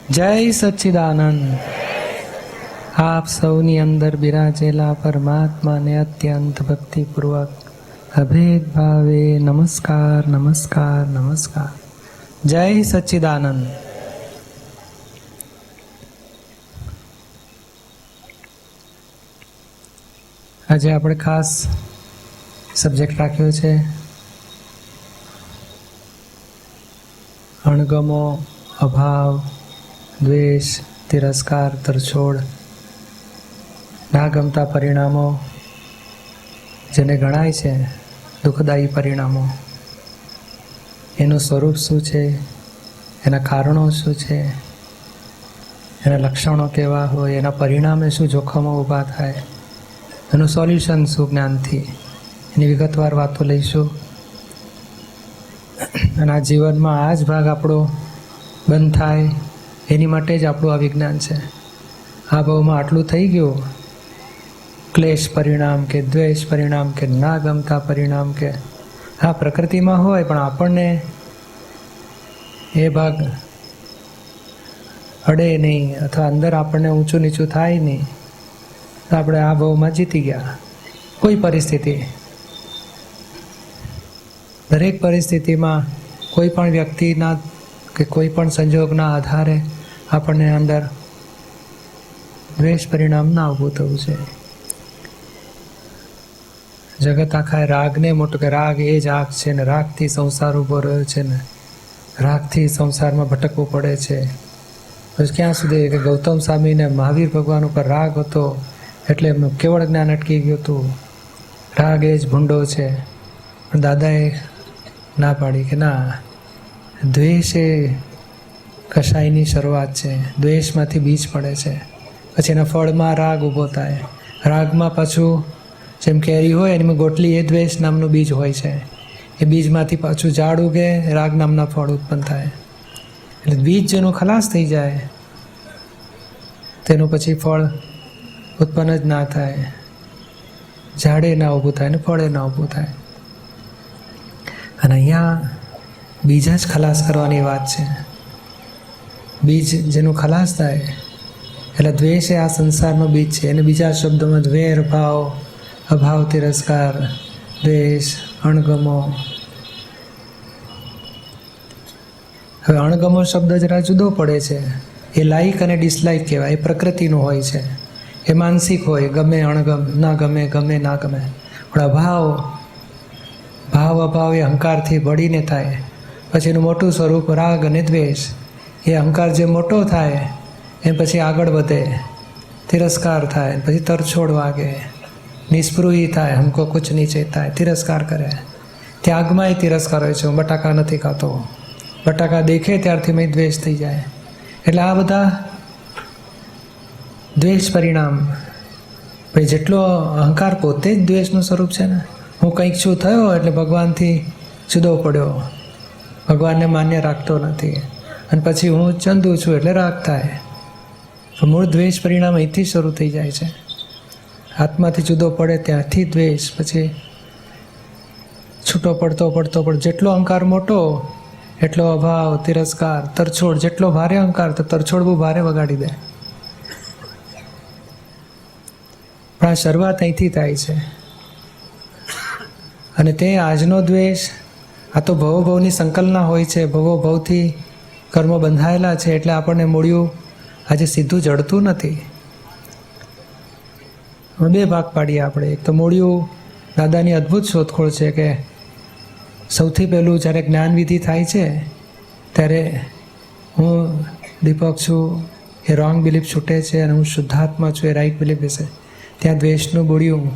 जय सच्चिदानंद। आप સૌની અંદર બિરાજેલા પરમાત્માને અત્યંત ભક્તિપૂર્વક અભેદ ભાવે નમસ્કાર નમસ્કાર નમસ્કાર। જય સચ્ચિદાનંદ। આજે આપણે ખાસ સબ્જેક્ટ રાખ્યો છે અણગમો, અભાવ, દ્વેષ, તિરસ્કાર, તરછોડ, ના ગમતા પરિણામો, જેને ગણાય છે દુઃખદાયી પરિણામો, એનું સ્વરૂપ શું છે, એના કારણો શું છે, એના લક્ષણો કેવા હોય, એના પરિણામે શું જોખમો ઊભા થાય, એનું સોલ્યુશન શું જ્ઞાનથી, એની વિગતવાર વાતો લઈશું। અને આ જીવનમાં આ જ ભાગ આપણો બંધ થાય એની માટે જ આપણું આ વિજ્ઞાન છે। આ ભાવમાં આટલું થઈ ગયું, ક્લેશ પરિણામ કે દ્વેષ પરિણામ કે ના ગમતા પરિણામ કે આ પ્રકૃતિમાં હોય, પણ આપણને એ ભાગ અડે નહીં અથવા અંદર આપણને ઊંચું નીચું થાય નહીં, તો આપણે આ ભાવમાં જીતી ગયા। કોઈ પરિસ્થિતિ, દરેક પરિસ્થિતિમાં કોઈ પણ વ્યક્તિના કે કોઈ પણ સંજોગના આધારે આપણને અંદર દ્વેષ પરિણામ ના ઊભું થવું છે। જગત આખા રાગને મોટું કે રાગ એ જ આગ છે ને રાગથી સંસાર ઊભો રહ્યો છે ને રાગથી સંસારમાં ભટકવું પડે છે। પછી ક્યાં સુધી કે ગૌતમ સ્વામીને મહાવીર ભગવાન ઉપર રાગ હતો એટલે એમનું કેવળ જ્ઞાન અટકી ગયું હતું। રાગ એ જ ભૂંડો છે, પણ દાદાએ ના પાડી કે ના, દ્વેષ એ કશાયની શરૂઆત છે, દ્વેષમાંથી બીજ પડે છે, પછી એના ફળમાં રાગ ઊભો થાય। રાગમાં પાછું જેમ કેરી હોય એની ગોટલી એ દ્વેષ નામનું બીજ હોય છે, એ બીજમાંથી પાછું ઝાડ ઉગે, રાગ નામના ફળ ઉત્પન્ન થાય। એટલે બીજ જેનું ખલાસ થઈ જાય તેનું પછી ફળ ઉત્પન્ન જ ના થાય, ઝાડે ના ઊભું થાય ને ફળે ના ઊભું થાય। અને અહીંયા બીજ જ ખલાસ કરવાની વાત છે। બીજ જેનું ખલાસ થાય એટલે દ્વેષ એ આ સંસારનો બીજ છે। એને બીજા શબ્દોમાં વેર ભાવ, અભાવ, તિરસ્કાર, દ્વેષ, અણગમો। હવે અણગમો શબ્દ જરા જુદો પડે છે, એ લાઈક અને ડિસલાઈક કહેવાય, એ પ્રકૃતિનું હોય છે, એ માનસિક હોય, ગમે અણગમ, ના ગમે, ગમે ના ગમે। પણ અભાવ, ભાવ અભાવ એ અહંકારથી બળીને થાય, પછી એનું મોટું સ્વરૂપ રાગ અને દ્વેષ, એ અહંકાર જે મોટો થાય એ પછી આગળ વધે, તિરસ્કાર થાય, પછી તરછોડ વાગે, નિસ્પૃહી થાય, હમકો કુછ નહીં ચેતા है, તિરસ્કાર કરે। ત્યાગમાં એ તિરસ્કાર હોય છે, હું બટાકા નથી ખાતો, બટાકા દેખે ત્યારથી મેં દ્વેષ થઈ જાય। એટલે આ બધા દ્વેષ પરિણામ। પછી જેટલો અહંકાર પોતે જ દ્વેષનું સ્વરૂપ છે ને, હું કંઈક છું થયો એટલે ભગવાનથી જુદો પડ્યો, ભગવાનને માન્ય રાખતો નથી, અને પછી હું ચંદુ છું એટલે રાગ થાય। તો મૂળ દ્વેષ પરિણામ અહીંથી શરૂ થઈ જાય છે, આત્માથી જુદો પડે ત્યાંથી દ્વેષ, પછી છૂટો પડતો પડતો પણ જેટલો અહંકાર મોટો એટલો અભાવ, તિરસ્કાર, તરછોડ, જેટલો ભારે અહંકાર તો તરછોડ બહુ ભારે વગાડી દે। પણ આ શરૂઆત અહીંથી થાય છે, અને તે આજનો દ્વેષ આ તો ભવોભવની સંકલ્પના હોય છે, ભવોભવથી કર્મો બંધાયેલા છે, એટલે આપણને મૂળ્યું આજે સીધું જડતું નથી। બે ભાગ પાડીએ આપણે। એક તો મૂળ્યું દાદાની અદ્ભુત શોધખોળ છે કે સૌથી પહેલું જ્યારે જ્ઞાનવિધિ થાય છે ત્યારે હું દીપક છું એ રોંગ બિલીફ છૂટે છે, અને હું શુદ્ધાત્મા છું એ રાઈટ બિલીફ હશે, ત્યાં દ્વેષનું મૂળ્યું,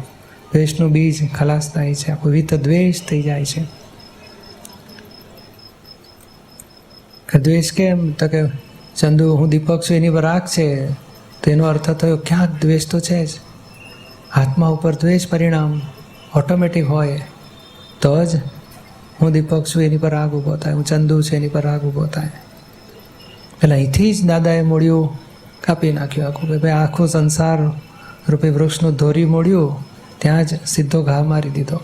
દ્વેષનું બીજ ખલાસ થાય છે, આખું વિત દ્વેષ થઈ જાય છે। કે દ્વેષ કેમ? તો કે ચંદુ હું દીપક છું એની પર રાગ છે, તો એનો અર્થ થયો ક્યાંક દ્વેષ તો છે જ। આત્મા ઉપર દ્વેષ પરિણામ ઓટોમેટિક હોય તો જ હું દીપક છું એની પર રાગ ઊભો થાય, હું ચંદુ છું એની પર રાગ ઊભો થાય। એટલે અહીંથી જ દાદાએ મૂળ્યું કાપી નાખ્યું આખું, કે ભાઈ આખું સંસાર રૂપે વૃક્ષનું ધોરી મૂળ્યું ત્યાં જ સીધો ઘા મારી દીધો।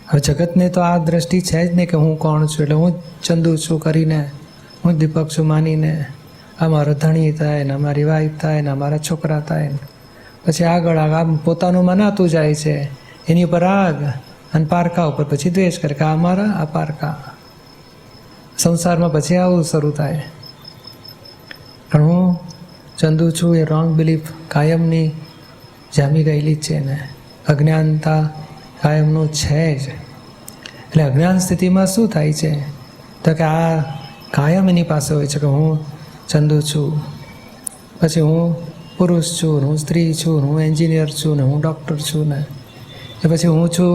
હવે જગતને તો આ દ્રષ્ટિ છે જ નહીં કે હું કોણ છું, એટલે હું ચંદુ છું કરીને હું દીપક છું માનીને આ મારો ધણી થાય ને અમારી વાઈફ થાય ને અમારા છોકરા થાય ને પછી આગળ આમ પોતાનું મનાતું જાય છે, એની ઉપર રાગ અને પારકા ઉપર પછી દ્વેષ કરે કે આ અમારા આ પારકા. સંસારમાં પછી આવું શરૂ થાય. પણ હું ચંદુ છું એ રોંગ બિલીફ કાયમની જામી ગયેલી જ છે ને, અજ્ઞાનતા કાયમનું છે જ. એટલે અજ્ઞાન સ્થિતિમાં શું થાય છે તો કે આ કાયમ એની પાસે હોય છે કે હું ચંદુ છું, પછી હું પુરુષ છું, હું સ્ત્રી છું, હું એન્જિનિયર છું ને હું ડૉક્ટર છું ને એ પછી હું છું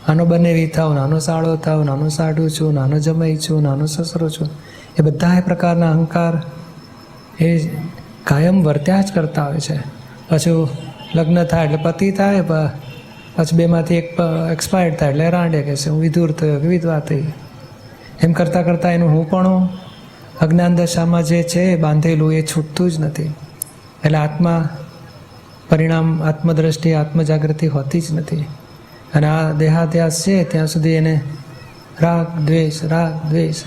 આનો બનેવી થાઉં, નાનો સાળો થાઉં, નાનો સાઢું છું, નાનો જમાઈ છું, નાનો સસરો છું. એ બધા પ્રકારના અહંકાર એ કાયમ વર્ત્યા જ કરતા હોય છે. પાછું લગ્ન થાય એટલે પતિ થાય, પછી બેમાંથી એક એક્સપાયર્ડ થાય એટલે રાંડે કે છે હું વિધુર થયો કે વિધવા થઈ. એમ કરતાં કરતાં એનું હું પણ અજ્ઞાન દશામાં જે છે બાંધેલું એ છૂટતું જ નથી. એટલે આત્મા પરિણામ આત્મદ્રષ્ટિ આત્મજાગૃતિ હોતી જ નથી. અને આ દેહાધ્યાસ છે ત્યાં સુધી એને રાગ દ્વેષ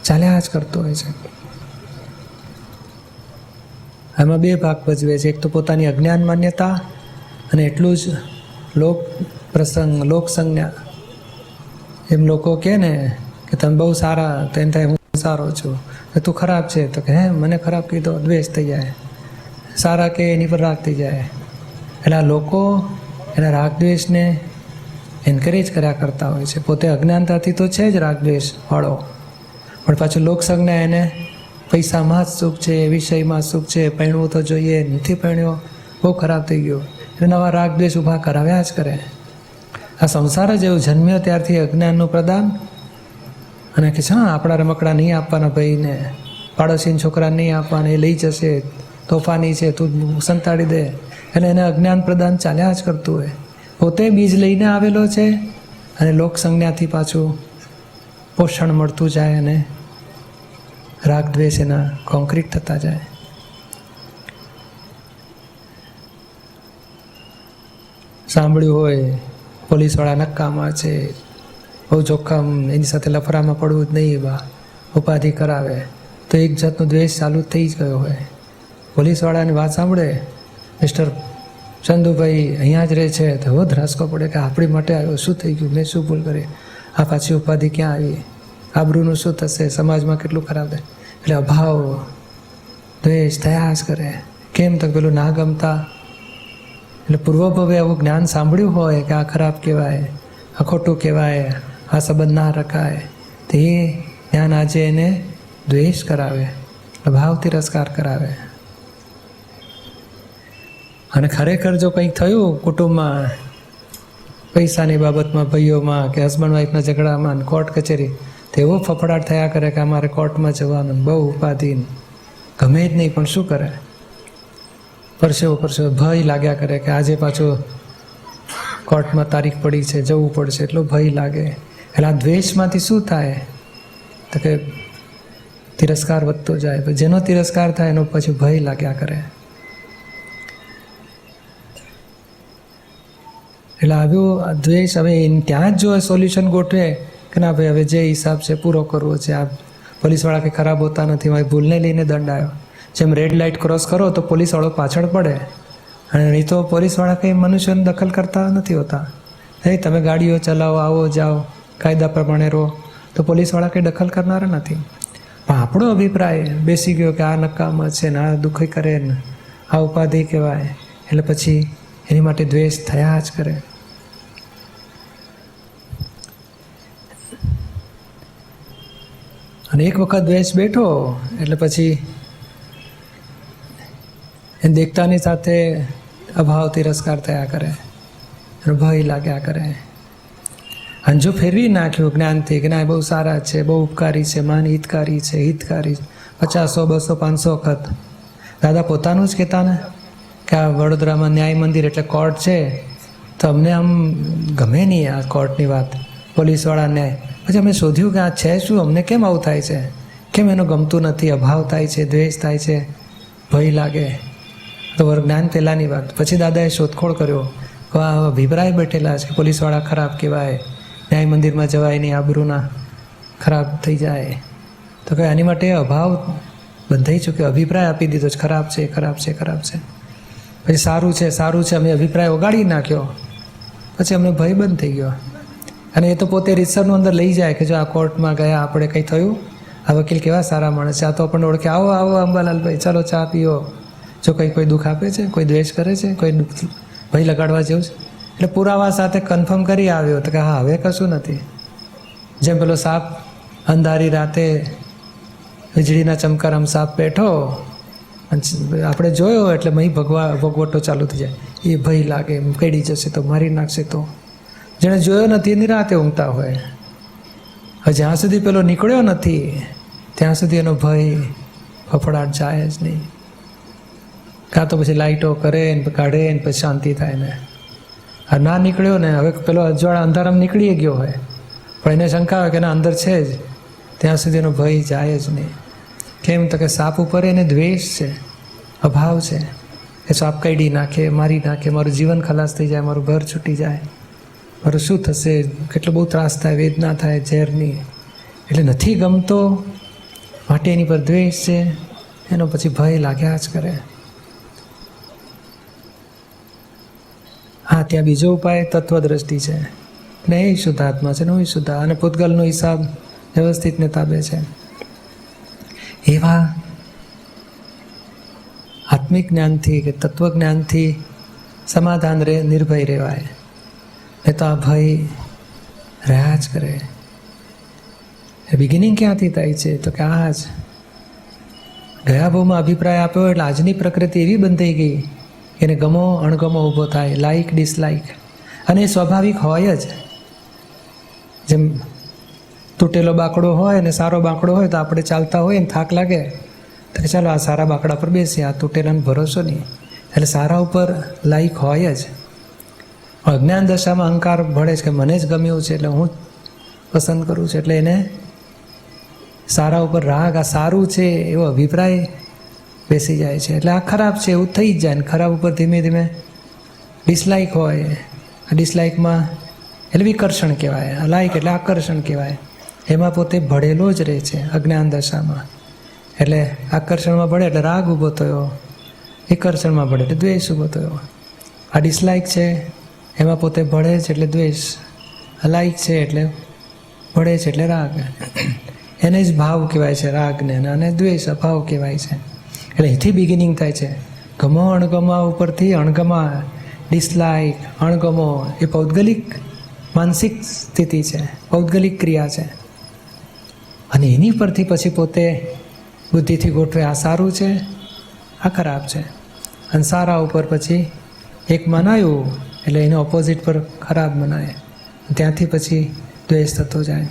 ચાલ્યા જ કરતો હોય છે. આમાં બે ભાગ ભજવે છે, એક તો પોતાની અજ્ઞાન માન્યતા અને એટલું જ લોક પ્રસંગ લોક સંજ્ઞા. એમ લોકો કહે ને કે તમે બહુ સારા, તો એમ થાય હું સારો છું, તું ખરાબ છે તો કે હે મને ખરાબ કીધો, દ્વેષ થઈ જાય. સારા કે એની પર રાગ થઈ જાય. એટલે આ લોકો એના રાગ દ્વેષને એન્કરેજ કર્યા કરતા હોય છે. પોતે અજ્ઞાનતાથી તો છે જ રાગ દ્વેષ વાળો, પણ પાછું લોકસંજ્ઞા એને પૈસામાં જ સુખ છે, વિષયમાં સુખ છે, પરણવું તો જોઈએ, નથી પરણ્યો બહુ ખરાબ થઈ ગયો, એટલે નવા રાગ દ્વેષ ઊભા કરાવ્યા જ કરે. આ સંસાર જ એવું જન્મ્યો ત્યારથી અજ્ઞાનનું પ્રદાન. અને કે છે હા આપણા રમકડા નહીં આપવાના ભાઈને, પાડોશીના છોકરા નહીં આપવાના, એ લઈ જશે, તોફાની છે તું સંતાડી દે. એટલે એને અજ્ઞાન પ્રદાન ચાલ્યા જ કરતું હોય. પોતે બીજ લઈને આવેલો છે અને લોક સંજ્ઞાથી પાછું પોષણ મળતું જાય અને રાગ દ્વેષ એના કોન્ક્રીટ થતા જાય. સાંભળ્યું હોય પોલીસવાળા નક્કામાં છે, બહુ જોખમ, એની સાથે લફરામાં પડવું જ નહીં, બા ઉપાધિ કરાવે, તો એક જાતનો દ્વેષ ચાલુ થઈ જ ગયો હોય. પોલીસવાળાની વાત સાંભળે, મિસ્ટર ચંદુભાઈ અહીંયા જ રહે છે, તો એવો ધ્રાસકો પડે કે આપણી માટે આવ્યો, શું થઈ ગયું, મેં શું ભૂલ કરી, આ પાછી ઉપાધિ ક્યાં આવી, આબરૂનું શું થશે, સમાજમાં કેટલું ખરાબ થાય. એટલે અભાવ દ્વેષ થયા જ કરે. કેમ તો પેલું ના ગમતા, એટલે પૂર્વભવે આવું જ્ઞાન સાંભળ્યું હોય કે આ ખરાબ કહેવાય, આ ખોટું કહેવાય, આ સંબંધ ના રખાય, તો એ જ્ઞાન આજે એને દ્વેષ કરાવે, અભાવ તિરસ્કાર કરાવે. અને ખરેખર જો કંઈક થયું કુટુંબમાં, પૈસાની બાબતમાં, ભાઈઓમાં કે હસબન્ડ વાઈફના ઝઘડામાં, કોર્ટ કચેરી, તો એવો ફફડાટ થયા કરે કે અમારે કોર્ટમાં જવાનું, બહુ ઉપાધિ, ગમે જ નહીં, પણ શું કરે, પરસેવો ભય લાગ્યા કરે કે આજે પાછું કોર્ટમાં તારીખ પડી છે, જવું પડશે, એટલો ભય લાગે. એટલે આ દ્વેષમાંથી શું થાય તો કે તિરસ્કાર વધતો જાય. જેનો તિરસ્કાર થાય એનો પછી ભય લાગ્યા કરે. એટલે આવ્યું દ્વેષ. હવે ત્યાં જ જો સોલ્યુશન ગોઠવે કે ના ભાઈ હવે જે હિસાબ છે પૂરો કરવો છે, આ પોલીસવાળા કંઈ ખરાબ હોતા નથી, મારી ભૂલને લઈને દંડ આવ્યો. જેમ રેડ લાઇટ ક્રોસ કરો તો પોલીસવાળો પાછળ પડે, અને નહીં તો પોલીસવાળા કંઈ મનુષ્યને દખલ કરતા નથી હોતા. હે તમે ગાડીઓ ચલાવો, આવો જાઓ, કાયદા પ્રમાણે રહો, તો પોલીસવાળા કંઈ દખલ કરનારા નથી. પણ આપણો અભિપ્રાય બેસી ગયો કે આ નકામા છે ને આ દુઃખી કરે ને આ ઉપાધિ કહેવાય, એટલે પછી એની માટે દ્વેષ થયા જ કરે. અને એક વખત દ્વેષ બેઠો એટલે પછી એ દેખતાની સાથે અભાવ તિરસ્કાર થયા કરે, ભય લાગ્યા કરે. અને જો ફેરવી નાખ્યું જ્ઞાનથી કે ના બહુ સારા છે, બહુ ઉપકારી છે, માન હિતકારી છે, હિતકારી 50, 100, 200, 500 વખત દાદા પોતાનું જ કહેતા ને કે આ વડોદરામાં ન્યાય મંદિર એટલે કોર્ટ છે, તો અમને આમ ગમે નહીં આ કોર્ટની વાત, પોલીસવાળા ન્યાય. પછી અમે શોધ્યું કે આ છે શું, અમને કેમ આવું થાય છે, કેમ એનું ગમતું નથી, અભાવ થાય છે, દ્વેષ થાય છે, ભય લાગે. તો જ્ઞાન પહેલાંની વાત. પછી દાદાએ શોધખોળ કર્યો કે આ અભિપ્રાય બેઠેલા છે, પોલીસવાળા ખરાબ કહેવાય, ન્યાય મંદિરમાં જવાય નહીં, આબરૂના ખરાબ થઈ જાય. તો કે આની માટે અભાવ બંધાઈ ચૂક્યો, અભિપ્રાય આપી દીધો છે, ખરાબ છે ખરાબ છે ખરાબ છે. પછી સારું છે સારું છે અમે અભિપ્રાય ઓગાળી નાખ્યો, પછી અમને ભય બંધ થઈ ગયો. અને એ તો પોતે રીતસરનું અંદર લઈ જાય કે જો આ કોર્ટમાં ગયા આપણે કંઈ થયું, આ વકીલ કેવા સારા માણસ છે, આ તો આપણને ઓળખે, આવો આવો અંબાલાલભાઈ ચાલો ચા પીઓ. જો કંઈ કોઈ દુઃખ આપે છે, કોઈ દ્વેષ કરે છે, કોઈ ભય લગાડવા જેવું છે, એટલે પુરાવા સાથે કન્ફર્મ કરી આવ્યો તો કે હા હવે કશું નથી. જેમ પેલો સાપ અંધારી રાતે વીજળીના ચમકારામ સાપ બેઠો, આપણે જોયો એટલે મહી ભગવટો ચાલુ થઈ જાય, એ ભય લાગે, કડી જશે તો મારી નાખશે તો. જેણે જોયો નથી એની રાતે ઊંઘતા હોય. હવે જ્યાં સુધી પેલો નીકળ્યો નથી ત્યાં સુધી એનો ભય ફફડાટ જાય જ નહીં. કાં તો પછી લાઇટો કરે ને કાઢે ને પછી શાંતિ થાય ને. આ ના નીકળ્યો ને હવે પેલો અજવાળા અંધારામાં નીકળી ગયો હોય પણ એને શંકા હોય કે ના અંદર છે જ, ત્યાં સુધી એનો ભય જાય જ નહીં. કેમ તો કે સાપ ઉપર એને દ્વેષ છે, અભાવ છે. એ સાપ કઈડી નાખે, મારી નાખે, મારું જીવન ખલાસ થઈ જાય, મારું ઘર છૂટી જાય, મારું શું થશે, કેટલો બહુ ત્રાસ થાય, વેદના થાય ઝેરની. એટલે નથી ગમતો માટે એની પર દ્વેષ છે, એનો પછી ભય લાગ્યા જ કરે. હા, ત્યાં બીજો ઉપાય તત્વદ્રષ્ટિ છે ને એ શુદ્ધાત્મા છે ને હું શુદ્ધા, અને પૂતગલનો હિસાબ વ્યવસ્થિતને તાબે છે. એવા આત્મિક જ્ઞાનથી કે તત્વજ્ઞાનથી સમાધાન રહે, નિર્ભય રહેવાય. એ તો આ ભય રહ્યા જ કરે. એ બિગિનિંગ ક્યાંથી થાય છે તો કે આ જ ગયા ભાવમાં અભિપ્રાય આપ્યો એટલે આજની પ્રકૃતિ એવી બંધાઈ ગઈ એને ગમો અણગમો ઊભો થાય, લાઈક ડિસલાઈક, અને એ સ્વાભાવિક હોય જ. જેમ તૂટેલો બાંકડો હોય ને સારો બાંકડો હોય તો આપણે ચાલતા હોય ને થાક લાગે તો કે ચાલો આ સારા બાંકડા પર બેસીએ, આ તૂટેલાનો ભરોસો નહીં. એટલે સારા ઉપર લાઈક હોય જ. અજ્ઞાન દશામાં અહંકાર ભળે છે કે મને જ ગમ્યું છે એટલે હું પસંદ કરું છું, એટલે એને સારા ઉપર રાગ, આ સારું છે એવો અભિપ્રાય બેસી જાય છે. એટલે આ ખરાબ છે એવું થઈ જ જાય ને ખરાબ ઉપર ધીમે ધીમે ડિસલાઇક હોય. આ ડિસલાઇકમાં એટલે વિકર્ષણ કહેવાય, આ લાઇક એટલે આકર્ષણ કહેવાય. એમાં પોતે ભળેલો જ રહે છે અજ્ઞાન દશામાં. એટલે આકર્ષણમાં ભળે એટલે રાગ ઊભો થયો, વિકર્ષણમાં ભળે એટલે દ્વેષ ઊભો થયો. આ ડિસલાઇક છે એમાં પોતે ભળે છે એટલે દ્વેષ, આ લાઇક છે એટલે ભળે છે એટલે રાગ. એને જ ભાવ કહેવાય છે રાગને, અને દ્વેષ અભાવ કહેવાય છે. એટલે અહીંથી બિગિનિંગ થાય છે. ગમો અણગમા ઉપરથી અણગમા, ડિસલાઇક, અણગમો એ પૌદ્ગલિક માનસિક સ્થિતિ છે, પૌદ્ગલિક ક્રિયા છે. અને એની પરથી પછી પોતે બુદ્ધિથી ગોઠવે આ સારું છે આ ખરાબ છે. અને સારા ઉપર પછી એક મનાયું એટલે એને ઓપોઝિટ પર ખરાબ મનાય, ત્યાંથી પછી દ્વેષ થતો જાય.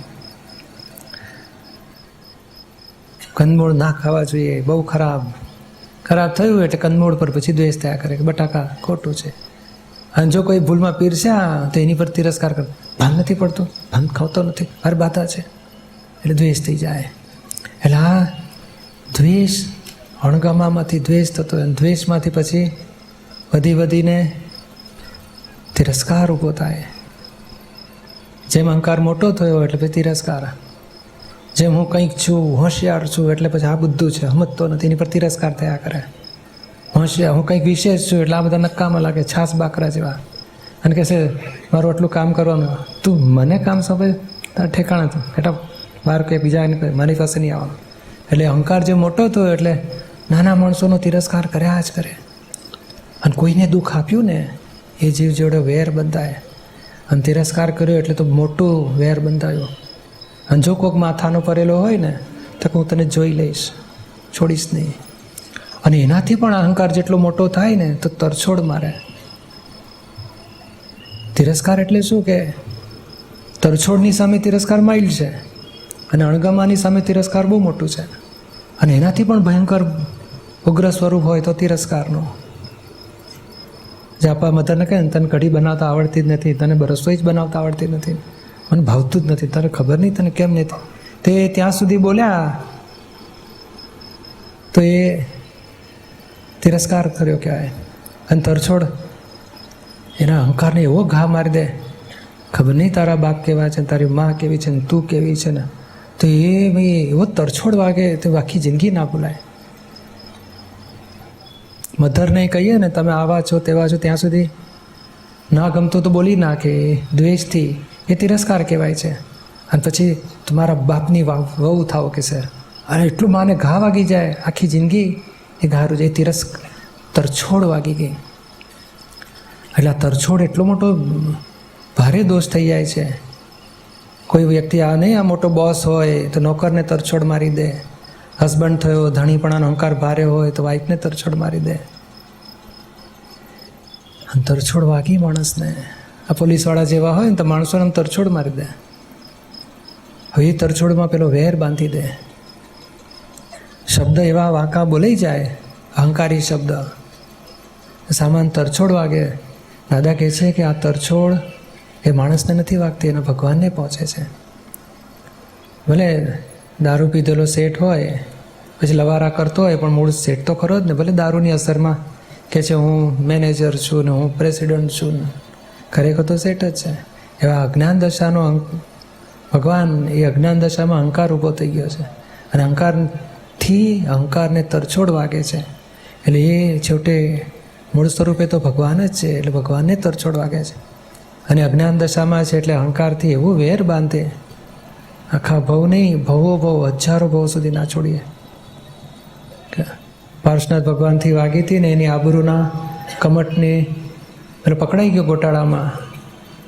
કંદમૂળ ના ખાવા જોઈએ, બહુ ખરાબ થયું એટલે કંદમૂળ પર પછી દ્વેષ થયા કરે કે બટાકા ખોટું છે. અને જો કોઈ ભૂલમાં પીરસ્યા તો એની પર તિરસ્કાર કરે, ભાન નથી પડતું, ભાન ખાવતો નથી, હર બાધા છે, એટલે દ્વેષ થઈ જાય. એટલે આ દ્વેષ અણગમામાંથી દ્વેષ થતો હોય, દ્વેષમાંથી પછી વધીને તિરસ્કાર ઊભો થાય. જેમ અહંકાર મોટો થયો એટલે પછી તિરસ્કાર. જેમ હું કંઈક છું, હોશિયાર છું એટલે પછી આ બધું છે, સમજતો નથી, એની પર તિરસ્કાર થયા કરે. હોશિયાર, હું કંઈક વિશેષ છું એટલે આ બધા નકામા લાગે, છાસ બાકરા જેવા. અને કહેશે મારું આટલું કામ કરવાનું, તું મને કામ સોંપે તારા ઠેકાણા તું બેટા બહાર કંઈ બીજા મારી પાસે નહીં આવવાનું. એટલે અહંકાર જે મોટો થયો એટલે નાના માણસોનો તિરસ્કાર કર્યા જ કરે. અને કોઈને દુઃખ આપ્યું ને એ જીવ જોડે વેર બંધાય. અને તિરસ્કાર કર્યો એટલે તો મોટું વેર બંધાયો. અને જો કોઈક માથાનો પરેલો હોય ને તો હું તને જોઈ લઈશ, છોડીશ નહીં. અને એનાથી પણ અહંકાર જેટલો મોટો થાય ને તો તરછોડ મારે. તિરસ્કાર એટલે શું કે તરછોડની સામે તિરસ્કાર માઇલ્ડ છે અને અણગમાની સામે તિરસ્કાર બહુ મોટું છે. અને એનાથી પણ ભયંકર ઉગ્ર સ્વરૂપ હોય તો તિરસ્કારનો. જે આપણા મધરને કહે ને તને કઢી બનાવતા આવડતી જ નથી, તને રસોઈ જ બનાવતા આવડતી નથી, મને ભાવતું જ નથી, તને ખબર નહીં તને કેમ નથી, તે ત્યાં સુધી બોલ્યા તો એ તિરસ્કાર કર્યો કહેવાય. અને તરછોડ એના અહંકારને એવો ઘા મારી દે, ખબર નહીં તારા બાપ કેવા છે, તારી મા કેવી છે ને તું કેવી છે ને, તો એ ભાઈ એવો તરછોડ વાગે તો આખી જિંદગી ના ભૂલાય. મધરને કહીએ ને તમે આવા છો તેવા છો, ત્યાં સુધી ના ગમતું તો બોલી નાખે દ્વેષથી, એ તિરસ્કાર કહેવાય છે. અને પછી તમારા બાપની વહુ થાવ કે સર, અરે એટલું માને ઘા વાગી જાય, આખી જિંદગી એ ઘારું જાય, તરછોડ વાગી ગઈ. એટલે આ તરછોડ એટલો મોટો ભારે દોષ થઈ જાય છે. કોઈ વ્યક્તિ આ નહીં, આ મોટો બોસ હોય તો નોકરને તરછોડ મારી દે, હસબન્ડ થયો ધણીપણાનો અહંકાર ભારે હોય તો વાઈફને તરછોડ મારી દે. તરછોડ વાગી માણસને. આ પોલીસવાળા જેવા હોય ને તો માણસોને તરછોડ મારી દે. હવે એ તરછોડમાં પેલો વેર બાંધી દે. શબ્દ એવા વાંકા બોલાઈ જાય, અહંકારી શબ્દ, સામાન તરછોડ વાગે. દાદા કહે છે કે આ તરછોડ એ માણસને નથી વાગતી, એને ભગવાનને પહોંચે છે. ભલે દારૂ પીધેલો શેઠ હોય, પછી લવારા કરતો હોય, પણ મૂળ શેઠ તો ખરો જ ને. ભલે દારૂની અસરમાં કહે છે હું મેનેજર છું ને હું પ્રેસિડન્ટ છું ને, ખરેખર તો શેઠ જ છે. એવા અજ્ઞાન દશાનો ભગવાન, એ અજ્ઞાન દશામાં અહંકાર ઊભો થઈ ગયો છે, અને અહંકારને તરછોડ વાગે છે. એટલે એ છેવટે મૂળ સ્વરૂપે તો ભગવાન જ છે, એટલે ભગવાનને તરછોડ વાગે છે. અને અજ્ઞાન દશામાં છે એટલે અહંકારથી એવું વેર બાંધે, આખા ભવ નહીં, ભવો હજારો ભવ સુધી ના છોડીએ. પાર્શનાથ ભગવાનથી વાગી હતી ને એની આબરૂના કમટની એટલે પકડાઈ ગયો ગોટાળામાં,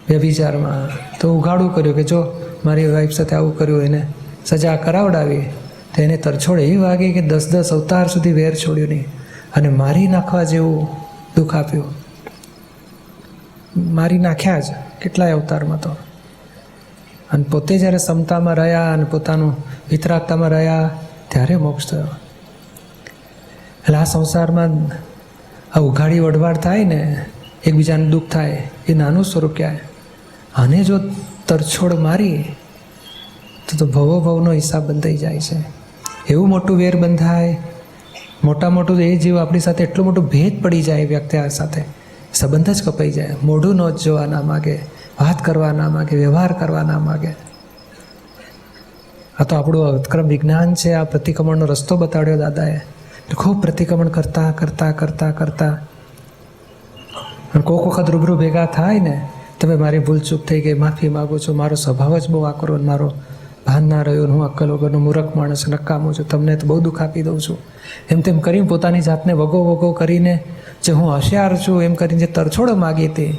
વ્યભિચારમાં. તો ઉઘાડું કર્યું કે જો મારી વાઈફ સાથે આવું કર્યું, એને સજા કરાવડાવી. તો એને તરછોડ એવી વાગી કે 10 અવતાર સુધી વેર છોડ્યું નહીં, અને મારી નાખવા જેવું દુઃખ આપ્યું. મારી નાખ્યા જ કેટલાય અવતારમાં તો. અને પોતે જ્યારે સમતામાં રહ્યા અને પોતાનું વિતરાગતામાં રહ્યા ત્યારે મોક્ષ થયો. એટલે આ સંસારમાં આ ઉઘાડી વઢવાડ થાય ને, એકબીજાને દુઃખ થાય, એ નાનું સ્વરૂપ કહેવાય. આને જો તરછોડ મારી તો ભવનો હિસાબ બંધાઈ જાય છે. એવું મોટું વેર બંધાય, મોટું એ જીવ આપણી સાથે એટલો મોટો ભેદ પડી જાય વ્યક્તિ સાથે, સંબંધ જ કપાઈ જાય. મોઢું ન જોવા ના માગે, વાત કરવા ના માગે, વ્યવહાર કરવા ના માગે. આ તો આપણું અવક્રમ વિજ્ઞાન છે. આ પ્રતિક્રમણનો રસ્તો બતાડ્યો દાદાએ. ખૂબ પ્રતિક્રમણ કરતા અને કોઈક વખત રૂબરૂ ભેગા થાય ને, તમે મારી ભૂલ ચૂક થઈ ગઈ, માફી માગું છું, મારો સ્વભાવ જ બહુ આકરો, મારો ભાન ના રહ્યો, હું અક્કલ વગરનો મૂર્ખ માણસ નકામું છું, તમને તો બહુ દુઃખ આપી દઉં છું, એમ તેમ કરીને પોતાની જાતને વગો કરીને જે હું હોશિયાર છું એમ કરીને જે તરછોડ માગી હતી,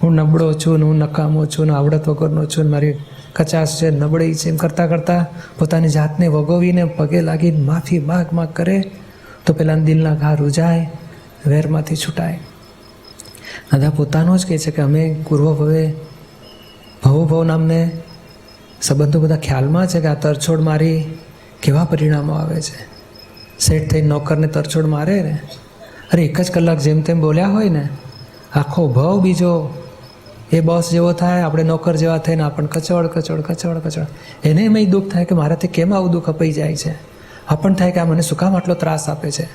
હું નબળો છું ને હું નકામો છું ને આવડત વગરનો છું ને મારી કચાશ છે, નબળી છે, એમ કરતાં પોતાની જાતને વગોવીને પગે લાગીને માફી માગ કરે તો પેલા દિલના ઘા રૂજાય, વેરમાંથી છૂટાય. દાદા પોતાનો જ કહે છે કે અમે ભવો નામને સંબંધો બધા ખ્યાલમાં છે કે આ તરછોડ મારી કેવા પરિણામો આવે છે. સેટ થઈને નોકરને તરછોડ મારે ને, અરે 1 જ કલાક જેમ તેમ બોલ્યા હોય ને, આખો ભવ બીજો એ બોસ જેવો થાય, આપણે નોકર જેવા થઈને આપણને કચોડ. એને એમ દુઃખ થાય કે મારાથી કેમ આવું દુઃખ અપાઈ જાય છે. આપણને થાય કે આ મને શું કામ આટલો ત્રાસ આપે છે.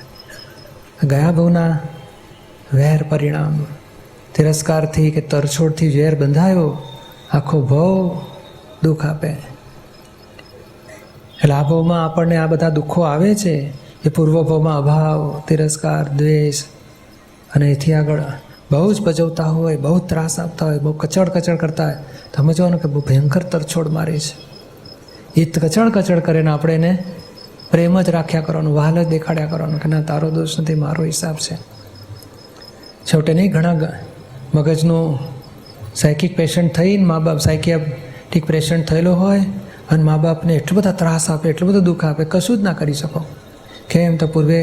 ગયા ભવના વેર પરિણામ, તિરસ્કારથી કે તરછોડથી વેર બંધાયો, આખો ભવ દુઃખ આપે. એટલે આ ભવમાં આપણને આ બધા દુઃખો આવે છે એ પૂર્વભવમાં અભાવ, તિરસ્કાર, દ્વેષ અને એથી આગળ બહુ જ ભજવતા હોય, બહુ ત્રાસ આપતા હોય, બહુ કચડ કરતા હોય, તો સમજવાનું કે બહુ ભયંકર તરછોડ મારે છે. એ કચડ કરે ને આપણે એને પ્રેમ જ રાખ્યા કરવાનું, વહાલ જ દેખાડ્યા કરવાનું કે ના તારો દોષ નથી, મારો હિસાબ છે. છેવટે નહીં, ઘણા મગજનું સાયકિક પેશન્ટ થઈને મા બાપ સાયકિયાટ્રિક પેશન્ટ થયેલો હોય અને મા બાપને એટલું બધા ત્રાસ આપે, એટલું બધું દુઃખ આપે, કશું જ ના કરી શકો. કેમ તો પૂર્વે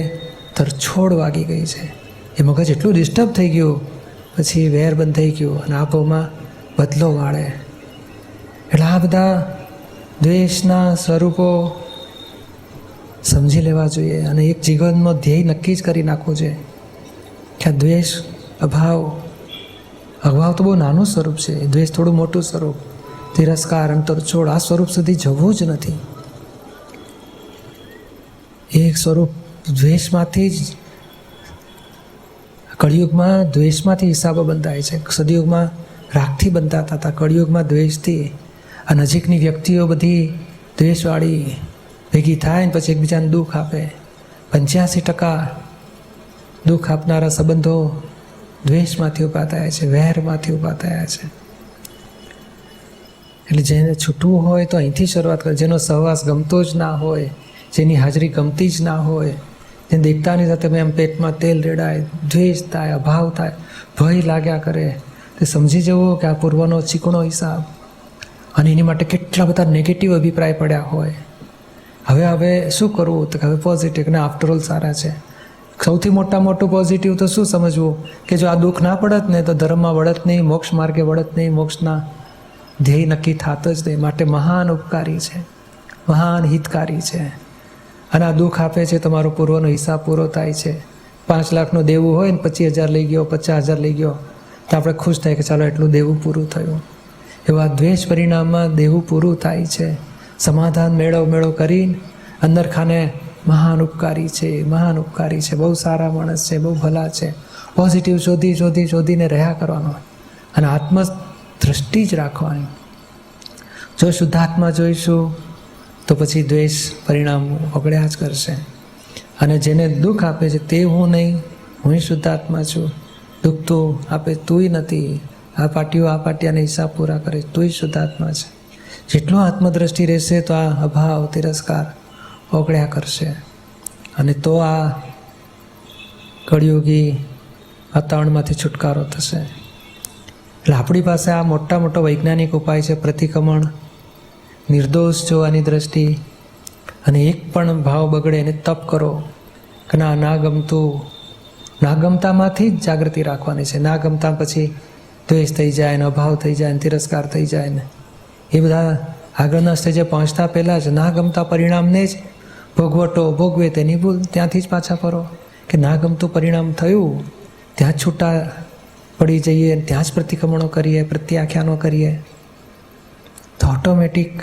તરછોડ વાગી ગઈ છે. એ મગજ એટલું ડિસ્ટર્બ થઈ ગયું, પછી વેર બંધ થઈ ગયું અને આ ભાવમાં બદલો વાળે. એટલે આ બધા દ્વેષના સ્વરૂપો સમજી લેવા જોઈએ અને એક જીવનનો ધ્યેય નક્કી જ કરી નાખવું છે કે આ દ્વેષ, અભાવ તો બહુ નાનું સ્વરૂપ છે, દ્વેષ થોડું મોટું સ્વરૂપ, તિરસ્કાર, અંતરછોડ આ સ્વરૂપ સુધી જવું જ નથી. એક સ્વરૂપ દ્વેષમાંથી જ, કળિયુગમાં દ્વેષમાંથી હિસાબો બંધાય છે. સદયુગમાં રાગથી બંધાતા હતા, કળિયુગમાં દ્વેષથી. આ નજીકની વ્યક્તિઓ બધી દ્વેષવાળી ભેગી થાય ને પછી એકબીજાને દુઃખ આપે. 85% દુઃખ આપનારા સંબંધો દ્વેષમાંથી ઊભા થયા છે, વહેરમાંથી ઊભા થયા છે. એટલે જેને છૂટવું હોય તો અહીંથી શરૂઆત કરે. જેનો સહવાસ ગમતો જ ના હોય, જેની હાજરી ગમતી જ ના હોય, જેને દેખતાની સાથે એમ પેટમાં તેલ રેડાય, દ્વેષ થાય, અભાવ થાય, ભય લાગ્યા કરે, તે સમજી જવું કે આ પૂર્વનો ચીકણો હિસાબ. અને એની માટે કેટલા બધા નેગેટિવ અભિપ્રાય પડ્યા હોય. હવે શું કરવું? તો હવે પોઝિટિવ ને આફ્ટરઓલ સારા છે. સૌથી મોટું પોઝિટિવ તો શું સમજવું કે જો આ દુઃખ ના પડત ને તો ધર્મમાં વળત નહીં, મોક્ષ માર્ગે વળત નહીં, મોક્ષના ધ્યેય નક્કી થાત જ નહીં. માટે મહાન ઉપકારી છે, મહાન હિતકારી છે. અને આ દુઃખ આપે છે, તમારો પૂર્વનો હિસાબ પૂરો થાય છે. 5 લાખનું દેવું હોય ને 25,000 લઈ ગયો, 50,000 લઈ ગયો તો આપણે ખુશ થાય કે ચાલો એટલું દેવું પૂરું થયું. એવા દ્વેષ પરિણામમાં દેવું પૂરું થાય છે. સમાધાન મેળવ કરીને અંદર ખાને મહાન ઉપકારી છે, મહાન ઉપકારી છે, બહુ સારા માણસ છે, બહુ ભલા છે. પોઝિટિવ શોધીને રહ્યા કરવાનો અને આત્મદૃષ્ટિ જ રાખવાની. જો શુદ્ધાત્મા જોઈશું તો પછી દ્વેષ પરિણામ ઓગળ્યા જ કરશે. અને જેને દુઃખ આપે છે તે હું નહીં, હું શુદ્ધાત્મા છું. દુઃખ તો આપે તુંય નથી. આ પાટિયાને હિસાબ પૂરા કરે તુંય શુદ્ધાત્મા છે. જેટલું આત્મદ્રષ્ટિ રહેશે તો આ અભાવ તિરસ્કાર ઓગળ્યા કરશે. અને તો આ કળિયુગી વાતાવરણમાંથી છુટકારો થશે. એટલે આપણી પાસે આ મોટો વૈજ્ઞાનિક ઉપાય છે. પ્રતિક્રમણ, નિર્દોષ જોવાની દ્રષ્ટિ, અને એક પણ ભાવ બગડે એને તપ કરો કે ના ગમતામાંથી જ જાગૃતિ રાખવાની છે. ના ગમતા પછી દ્વેષ થઈ જાય ને, અભાવ થઈ જાય ને, તિરસ્કાર થઈ જાય ને, એ બધા આગળના સ્ટેજે પહોંચતા પહેલાં જ ના ગમતા પરિણામને જ ભોગવે તેની ભૂલ. ત્યાંથી જ પાછા ફરો કે ના ગમતું પરિણામ થયું ત્યાં જ છૂટા પડી જઈએ, ત્યાં જ પ્રતિક્રમણો કરીએ, પ્રત્યાખ્યાનો કરીએ તો ઓટોમેટિક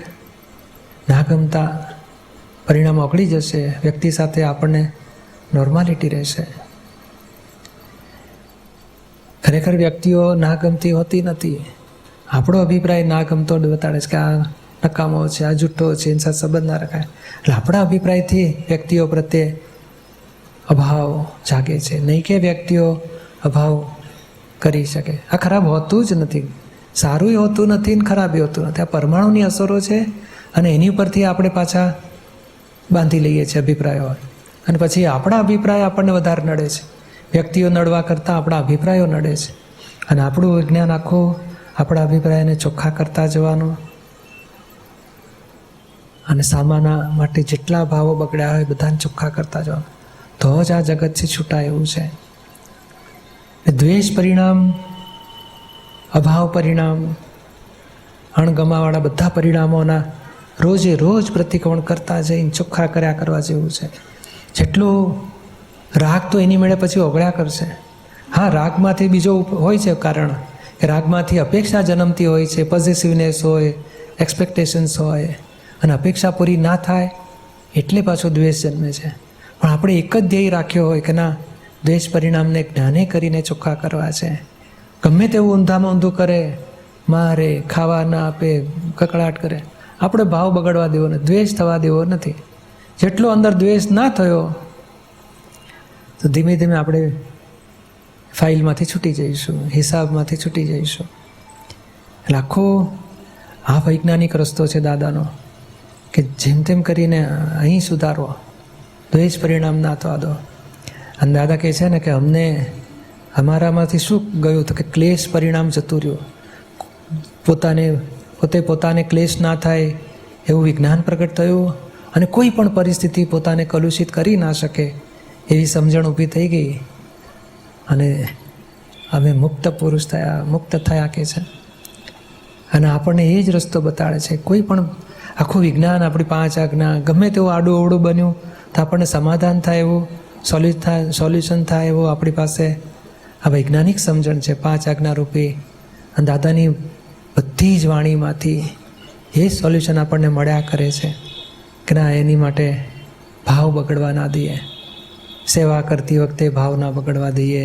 ના ગમતા પરિણામ ઓગળી જશે. વ્યક્તિ સાથે આપણને નોર્માલિટી રહેશે. ખરેખર વ્યક્તિઓ ના ગમતી હોતી નથી. આપણો અભિપ્રાય ના ગમતો બતાડે છે કે આ નકામો છે, આ જૂઠો છે, એની સાથે સંબંધ ના રખાય. એટલે આપણા અભિપ્રાયથી વ્યક્તિઓ પ્રત્યે અભાવ જાગે છે. નહીં કે વ્યક્તિઓ અભાવ કરી શકે. આ ખરાબ હોતું જ નથી, સારું હોતું નથી ને ખરાબ હોતું નથી. આ પરમાણુની અસરો છે અને એની પરથી આપણે પાછા બાંધી લઈએ છીએ અભિપ્રાયો. અને પછી આપણા અભિપ્રાય આપણને વધારે નડે છે. વ્યક્તિઓ નડવા કરતાં આપણા અભિપ્રાયો નડે છે. અને આપણું વિજ્ઞાન આખું આપણા અભિપ્રાયને ચોખ્ખા કરતા જવાનું. અને સામાના માટે જેટલા ભાવો બગડ્યા હોય બધાને ચોખ્ખા કરતા જવાનું. તો જ આ જગતથી છૂટાય એવું છે. દ્વેષ પરિણામ, અભાવ પરિણામ, અણગમાવાળા બધા પરિણામોના રોજ પ્રતિક્રમણ કરતા જઈને ચોખ્ખા કર્યા કરવા જેવું છે. જેટલું રાગ તો એની મેળે પછી ઓગળ્યા કરશે. હા, રાગમાંથી બીજો હોય છે કારણ કે રાગમાંથી અપેક્ષા જન્મતી હોય છે, પોઝિટિવનેસ હોય, એક્સપેક્ટેશન્સ હોય, અને અપેક્ષા પૂરી ના થાય એટલે પાછો દ્વેષ જન્મે છે. પણ આપણે એક જ ધ્યેય રાખ્યો હોય કે ના, દ્વેષ પરિણામને જ્ઞાને કરીને ચોખ્ખા કરવા છે. ગમે તેવું ઊંધામાં ઊંધું કરે, મારે, ખાવા ના આપે, કકળાટ કરે, આપણે ભાવ બગડવા દેવો નથી, દ્વેષ થવા દેવો નથી. જેટલો અંદર દ્વેષ ના થયો તો ધીમે ધીમે આપણે ફાઇલમાંથી છૂટી જઈશું, હિસાબમાંથી છૂટી જઈશું. એટલે આખો આ વૈજ્ઞાનિક રસ્તો છે દાદાનો કે જેમ તેમ કરીને અહીં સુધારો, દ્વેષ પરિણામ ના થવા દો. અને દાદા કહે છે ને કે અમને અમારામાંથી શું ગયું તો કે ક્લેશ પરિણામ જતું રહ્યું. પોતાને ક્લેશ ના થાય એવું વિજ્ઞાન પ્રગટ થયું. અને કોઈ પણ પરિસ્થિતિ પોતાને કલુષિત કરી ના શકે એવી સમજણ ઊભી થઈ ગઈ. અને અમે મુક્ત પુરુષ થયા, મુક્ત થયા કે છે. અને આપણને એ જ રસ્તો બતાડે છે. કોઈ પણ આખું વિજ્ઞાન, આપણી 5 આજ્ઞા, ગમે તેવું આડું અવડું બન્યું તો આપણને સમાધાન થાય એવું, સોલ્યુશન થાય એવું આપણી પાસે આ વૈજ્ઞાનિક સમજણ છે 5 આજ્ઞા રૂપી. અને દાદાની બધી જ વાણીમાંથી એ સોલ્યુશન આપણને મળ્યા કરે છે કે ના, એની માટે ભાવ બગડવા ના દઈએ, સેવા કરતી વખતે ભાવ ના બગડવા દઈએ.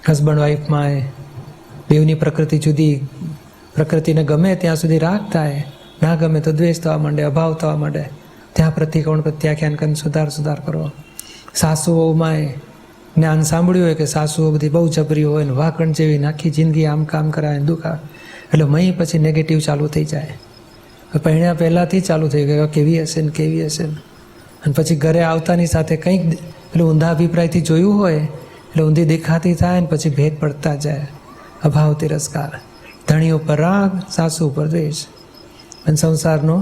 હસબન્ડ વાઈફમાં બેવની પ્રકૃતિ જુદી, પ્રકૃતિને ગમે ત્યાં સુધી રાગ થાય, ના ગમે તો દ્વેષ થવા માંડે, અભાવ થવા માંડે. ત્યાં પ્રતિકોણ પ્રત્યાખ્યાન કરીને સુધાર કરો. સાસુઓમાંય જ્ઞાન સાંભળ્યું હોય કે સાસુઓ બધી બહુ જબરી હોય ને વાકણ જેવી આખી જિંદગી આમ કામ કરાવે દુઃખ આવે, એટલે મહી પછી નેગેટિવ ચાલુ થઈ જાય. પહેણ્યા પહેલાંથી ચાલુ થઈ ગયો કેવી હશે ને કેવી હશે ને. અને પછી ઘરે આવતાની સાથે કંઈક પેલું ઊંધા અભિપ્રાયથી જોયું હોય એટલે ઊંધી દેખાતી થાય ને પછી ભેદ પડતા જાય. અભાવ તિરસ્કાર, ધણી ઉપર રાગ, સાસુ ઉપર દ્વેષ, અને સંસારનો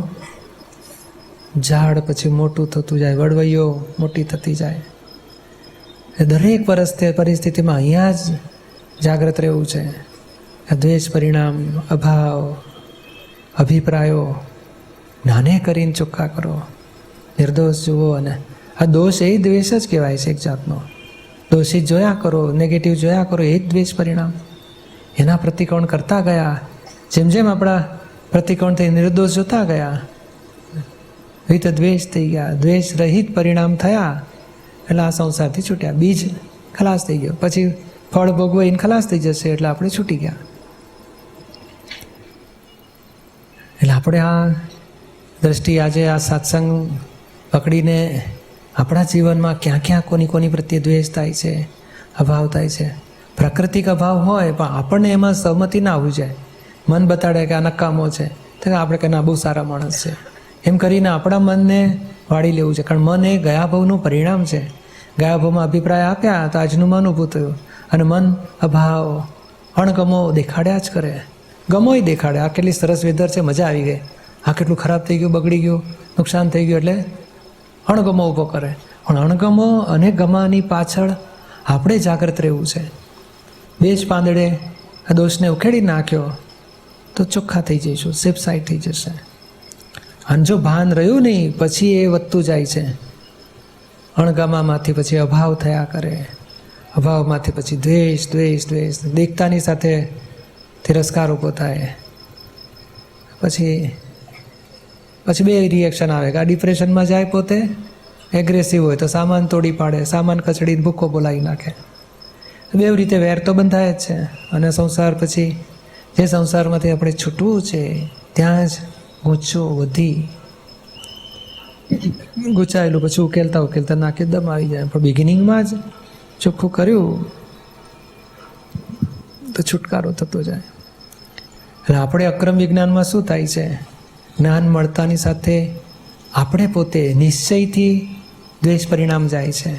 ઝાડ પછી મોટું થતું જાય, વડવૈયો મોટી થતી જાય. દરેક પરિસ્થિતિમાં અહીંયા જ જાગ્રત રહેવું છે. દ્વેષ પરિણામ, અભાવ, અભિપ્રાયો નાને કરીને ચોખ્ખા કરો, નિર્દોષ જુઓ. અને આ દોષ એ દ્વેષ જ કહેવાય છે એક જાતનો. દોષિત જોયા કરો, નેગેટિવ જોયા કરો, એ જ દ્વેષ પરિણામ. એના પ્રતિકોણ કરતા ગયા, જેમ જેમ આપણા પ્રતિકોણથી નિર્દોષ જોતા ગયા, વિત દ્વેષ થઈ ગયા, દ્વેષ રહિત પરિણામ થયા, એટલે આ સંસારથી છૂટ્યા. બીજ ખલાસ થઈ ગયો, પછી ફળ ભોગવીને ખલાસ થઈ જશે એટલે આપણે છૂટી ગયા. એટલે આપણે આ દ્રષ્ટિ આજે આ સત્સંગ પકડીને આપણા જીવનમાં ક્યાં ક્યાં કોની પ્રત્યે દ્વેષ થાય છે, અભાવ થાય છે. પ્રાકૃતિક અભાવ હોય પણ આપણને એમાં સહમતિ ના આવવું જાય. મન બતાડે કે આ નકામો છે, તો આપણે કે ના બહુ સારા માણસ છે, એમ કરીને આપણા મનને વાળી લેવું છે. કારણ મન એ ગયા ભાવનું પરિણામ છે. ગયા ભાવમાં અભિપ્રાય આપ્યા તો આજનું મન ઊભું થયું, અને મન અભાવ અણગમો દેખાડ્યા જ કરે. ગમોય દેખાડે, આ કેટલી સરસ વેધર છે, મજા આવી ગઈ, આ કેટલું ખરાબ થઈ ગયું, બગડી ગયું, નુકસાન થઈ ગયું, એટલે અણગમો ઊભો કરે. પણ અણગમો અને ગમાની પાછળ આપણે જાગૃત રહેવું છે. બે જ પાંદડે આ દોષને ઉખેડી નાખ્યો તો ચોખ્ખા થઈ જઈશું, સેફ સાઈડ થઈ જશે. અને જો ભાન રહ્યું નહીં પછી એ વધતું જાય છે. અણગમામાંથી પછી અભાવ થયા કરે, અભાવમાંથી પછી દ્વેષ દ્વેષ દ્વેષ, દેખતાની સાથે તિરસ્કાર ઊભો થાય. પછી બે રિએક્શન આવે કે આ ડિપ્રેશનમાં જાય, પોતે એગ્રેસિવ હોય તો સામાન તોડી પાડે, સામાન કચડીને ભૂખો બોલાવી નાખે. બે રીતે વેર તો બંધાય જ છે. અને સંસાર પછી જે સંસારમાંથી આપણે છૂટવું છે ત્યાં જ ગુચ્છો વધી ગુચાયેલું પછી ઉકેલતા નાખી દમ આવી જાય. પણ બિગિનિંગમાં જ ચોખ્ખું કર્યું તો છુટકારો થતો જાય. એટલે આપણે અક્રમ વિજ્ઞાનમાં શું થાય છે, જ્ઞાન મળતાની સાથે આપણે પોતે નિશ્ચયથી દ્વેષ પરિણામ જાય છે.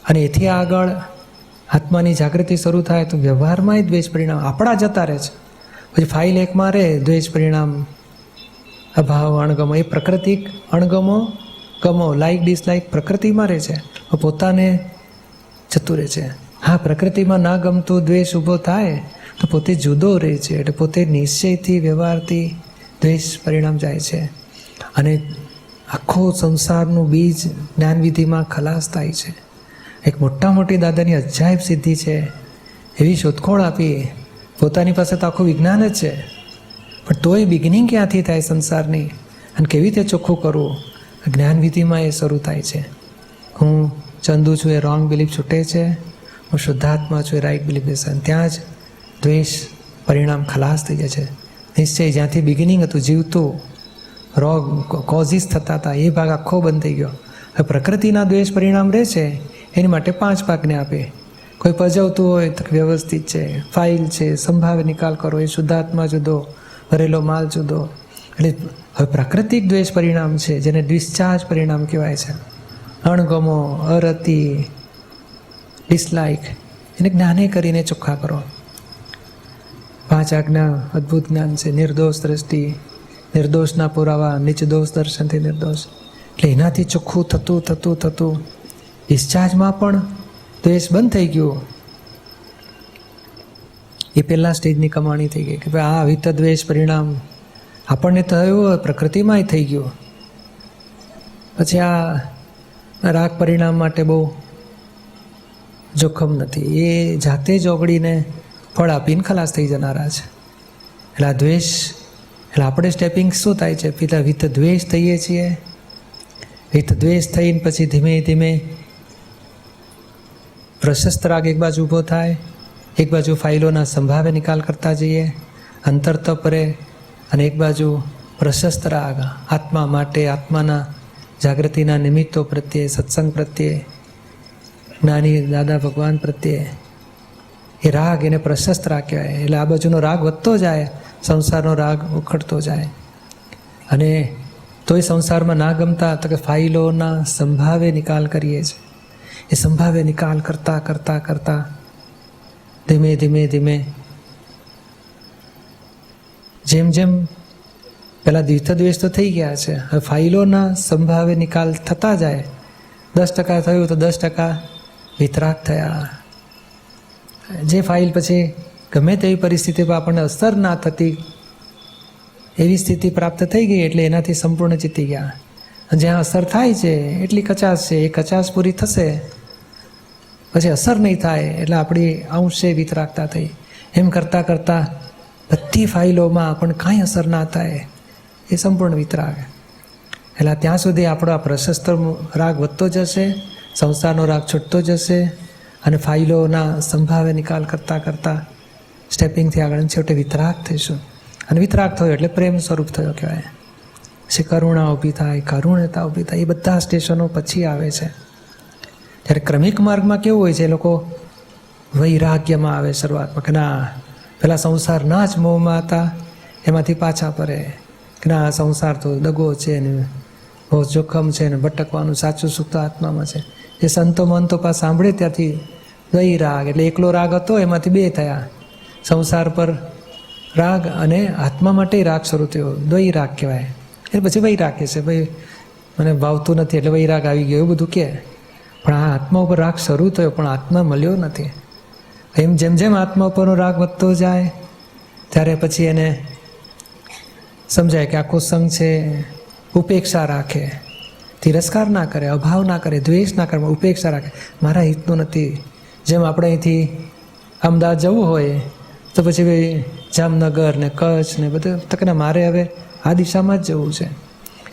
અને એથી આગળ આત્માની જાગૃતિ શરૂ થાય તો વ્યવહારમાં દ્વેષ પરિણામ આપણા જતા રહે છે. પછી ફાઇલ એકમાં રહે દ્વેષ પરિણામ, અભાવ, અણગમો. એ પ્રાકૃતિક અણગમો ગમો, લાઈક ડિસલાઈક પ્રકૃતિમાં રહે છે, પોતાને જતું રહે છે. હા, પ્રકૃતિમાં ના ગમતું દ્વેષ ઊભો થાય તો પોતે જુદો રહે છે, એટલે પોતે નિશ્ચયથી વ્યવહારથી દ્વેષ પરિણામ જાય છે. અને આખો સંસારનું બીજ જ્ઞાનવિધિમાં ખલાસ થાય છે. એક મોટી દાદાની અજાયબ સિદ્ધિ છે, એવી શોધખોળ આપી. પોતાની પાસે તો આખું વિજ્ઞાન જ છે, પણ તોય બિગિનિંગ ક્યાંથી થાય સંસારની, અને કેવી રીતે ચોખ્ખું કરવું, જ્ઞાનવિધિમાં એ શરૂ થાય છે. હું ચંદુ છું એ રોંગ બિલીફ છૂટે છે, હું શુદ્ધાત્મા છું એ રાઈટ બિલીફ બેસે. ત્યાં જ દ્વેષ પરિણામ ખલાસ થઈ જાય છે. નિશ્ચય જ્યાંથી બિગિનિંગ હતું, જીવતું રોગ કોઝિસ થતા હતા, એ ભાગ આખો બંધ થઈ ગયો. હવે પ્રકૃતિના દ્વેષ પરિણામ રહે છે, એની માટે 5 ભાગને આપે. કોઈ પજવતું હોય તો વ્યવસ્થિત છે, ફાઇલ છે, સંભાવે નિકાલ કરો, એ શુદ્ધાત્મા જુદો, ભરેલો માલ જુદો. એટલે હવે પ્રાકૃતિક દ્વેષ પરિણામ છે, જેને ડિસ્ચાર્જ પરિણામ કહેવાય છે. અણગમો, અરતિ, ડિસલાઇક, એને જ્ઞાને કરીને ચોખ્ખા કરો. 5 આજ્ઞા અદ્ભુત જ્ઞાન છે. નિર્દોષ દ્રષ્ટિ, નિર્દોષના પુરાવા, નિચદોષ દર્શનથી નિર્દોષ. એટલે એનાથી ચોખ્ખું થતું ડિસ્ચાર્જમાં પણ દ્વેષ બંધ થઈ ગયું. એ પહેલાં સ્ટેજની કમાણી થઈ ગઈ કે ભાઈ આ અવિત દ્વેષ પરિણામ આપણને થયું હોય, પ્રકૃતિમાંય થઈ ગયું. પછી આ રાગ પરિણામ માટે બહુ જોખમ નથી, એ જાતે જ ઓગળીને ફળ આપીને ખલાસ થઈ જનારા છે. એટલે આ દ્વેષ, એટલે આપણે સ્ટેપિંગ શું થાય છે, પેલા વિત દ્વેષ થઈએ છીએ. વિત દ્વેષ થઈને પછી ધીમે ધીમે પ્રશસ્ત રાગ એક બાજુ ઊભો થાય, એક બાજુ ફાઇલોના સંભાવે નિકાલ કરતા જઈએ, અંતર તપ રહે, અને એક બાજુ પ્રશસ્ત રાગ આત્મા માટે, આત્માના જાગૃતિના નિમિત્તો પ્રત્યે, સત્સંગ પ્રત્યે, જ્ઞાની દાદા ભગવાન પ્રત્યે એ રાગ એને પ્રશસ્ત રાગ કહેવાય. એટલે આ બાજુનો રાગ વધતો જાય, સંસારનો રાગ ઉખડતો જાય. અને તોય સંસારમાં ના ગમતા તો કે ફાઇલોના સંભાવે નિકાલ કરીએ છીએ. એ સંભાવે નિકાલ કરતાં કરતાં કરતાં ધીમે ધીમે ધીમે જેમ જેમ પહેલાં દ્વિતદ્વેષ તો થઈ ગયા છે, હવે ફાઇલોના સંભાવે નિકાલ થતા જાય. 10% થયું તો 10% વિતરાગ થયા. જે ફાઇલ પછી ગમે તેવી પરિસ્થિતિમાં આપણને અસર ના થતી એવી સ્થિતિ પ્રાપ્ત થઈ ગઈ એટલે એનાથી સંપૂર્ણ જીતી ગયા. અને જ્યાં અસર થાય છે એટલી કચાશ છે, એ કચાશ પૂરી થશે પછી અસર નહીં થાય એટલે આપણી અંશે વિતરાગતા થઈ. એમ કરતાં કરતાં બધી ફાઇલોમાં પણ કાંઈ અસર ના થાય એ સંપૂર્ણ વિતરાગ. એટલે ત્યાં સુધી આપણો આ પ્રશસ્ત રાગ વધતો જશે, સંસારનો રાગ છૂટતો જશે અને ફાઇલોના સંભાવે નિકાલ કરતાં કરતાં સ્ટેપિંગથી આગળ છેવટે વિતરાગ થઈશું. અને વિતરાગ થયો એટલે પ્રેમ સ્વરૂપ થયો કહેવાય. પછી કરુણા ઊભી થાય, કરુણતા ઊભી થાય. એ બધા સ્ટેશનો પછી આવે છે. જ્યારે ક્રમિક માર્ગમાં કેવું હોય છે, એ લોકો વૈરાગ્યમાં આવે શરૂઆતમાં કે ના પેલા સંસારના જ મોહમાં હતા એમાંથી પાછા પડે કે ના સંસાર તો દગો છે ને બહુ જોખમ છે ને ભટકવાનું સાચું સુખ તો આત્મામાં છે. એ સંતો મંતો પાસે સાંભળે ત્યાંથી વૈરાગ એટલે એકલો રાગ હતો એમાંથી 2 થયા. સંસાર પર રાગ અને આત્મા માટે રાગ શરૂ થયો, દ્વૈરાગ કહેવાય. એ પછી વૈરાગ કહે છે ભાઈ મને ભાવતું નથી એટલે વૈરાગ આવી ગયો એવું બધું કહે. પણ આ આત્મા ઉપર રાગ શરૂ થયો પણ આત્મા મળ્યો નથી. એમ જેમ જેમ આત્મા ઉપરનો રાગ વધતો જાય ત્યારે પછી એને સમજાય કે આખો સંગ છે, ઉપેક્ષા રાખે, તિરસ્કાર ના કરે, અભાવ ના કરે, દ્વેષ ના કરે, ઉપેક્ષા રાખે. મારા હિતનું નથી. જેમ આપણે અહીંથી અમદાવાદ જવું હોય તો પછી ભાઈ જામનગર ને કચ્છ ને બધું તક ને મારે હવે આ દિશામાં જ જવું છે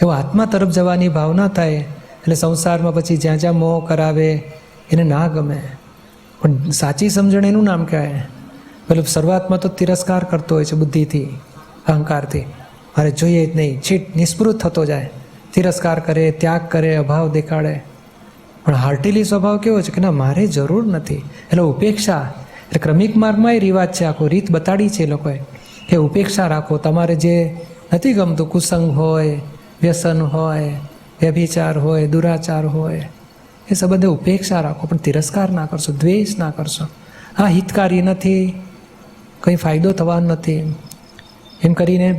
એવું આત્મા તરફ જવાની ભાવના થાય. એટલે સંસારમાં પછી જ્યાં જ્યાં મોહ કરાવે એને ના ગમે. પણ સાચી સમજણ એનું નામ કહેવાય. પેલું શરૂઆતમાં તો તિરસ્કાર કરતો હોય છે બુદ્ધિથી, અહંકારથી, મારે જોઈએ જ નહીં, છીટ નિષ્પૃત થતો જાય, તિરસ્કાર કરે, ત્યાગ કરે, અભાવ દેખાડે. પણ હાર્ટીલી સ્વભાવ કેવો છે કે ના મારે જરૂર નથી. એટલે ઉપેક્ષા. એટલે ક્રમિક માર્ગમાં એ રિવાજ છે, આખો રીત બતાડી છે એ લોકોએ કે ઉપેક્ષા રાખો. તમારે જે નથી ગમતું, કુસંગ હોય, વ્યસન હોય, વ્યભિચાર હોય, દુરાચાર હોય, એ સંબંધે ઉપેક્ષા રાખો પણ તિરસ્કાર ના કરશો, દ્વેષ ના કરશો. હા હિતકારી નથી, કંઈ ફાયદો થવાનો નથી. એમ કરીને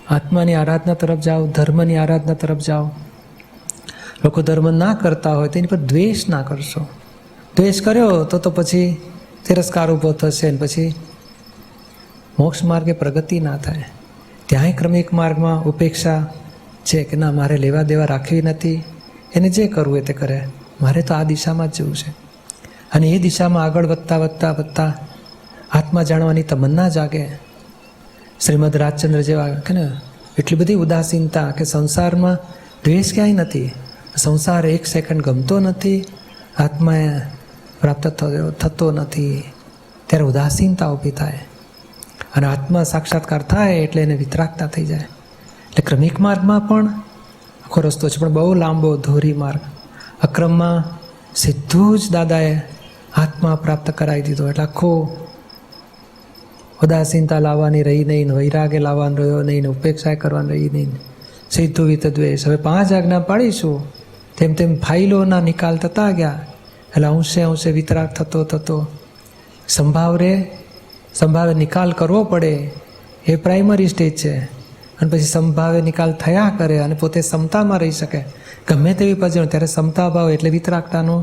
આત્માની આરાધના તરફ જાઓ, ધર્મની આરાધના તરફ જાઓ. લોકો ધર્મ ના કરતા હોય તેની પર દ્વેષ ના કરશો. દ્વેષ કર્યો તો પછી તિરસ્કાર ઊભો થશે ને પછી મોક્ષ માર્ગે પ્રગતિ ના થાય. ત્યાંય ક્રમિક માર્ગમાં ઉપેક્ષા છે કે ના મારે લેવા દેવા રાખવી નથી, એને જે કરવું એ તે કરે, મારે તો આ દિશામાં જ જવું છે. અને એ દિશામાં આગળ વધતા વધતા વધતા આત્મા જાણવાની તમન્ના જાગે. શ્રીમદ રાજચંદ્ર જેવા કે ને એટલી બધી ઉદાસીનતા કે સંસારમાં દ્વેષ ક્યાંય નથી, સંસાર 1 સેકન્ડ ગમતો નથી, આત્માએ પ્રાપ્ત થતો નથી, ત્યારે ઉદાસીનતા ઊભી થાય. અને આત્મા સાક્ષાત્કાર થાય એટલે એને વિતરાગતા થઈ જાય. એટલે ક્રમિક માર્ગમાં પણ આખો રસ્તો છે પણ બહુ લાંબો ધોરી માર્ગ. અક્રમમાં સીધું જ દાદાએ આત્મા પ્રાપ્ત કરાવી દીધો. એટલે આખો ઉદાસીનતા લાવવાની રહી નહીં, વૈરાગે લાવવાનો રહ્યો નહીં, ઉપેક્ષા કરવાની રહી નહીં, સીધું વિતદ્વેષ. હવે 5 આજ્ઞા પાડીશું તેમ તેમ ફાઇલોના નિકાલ થતા ગયા. એટલે અંશે અંશે વિતરાગ થતો થતો સંભાવે નિકાલ કરવો પડે એ પ્રાઇમરી સ્ટેજ છે. અને પછી સંભાવે નિકાલ થયા કરે અને પોતે સમતામાં રહી શકે. ગમે તેવી પજણ ત્યારે સમતા ભાવ એટલે વિતરાગતાનો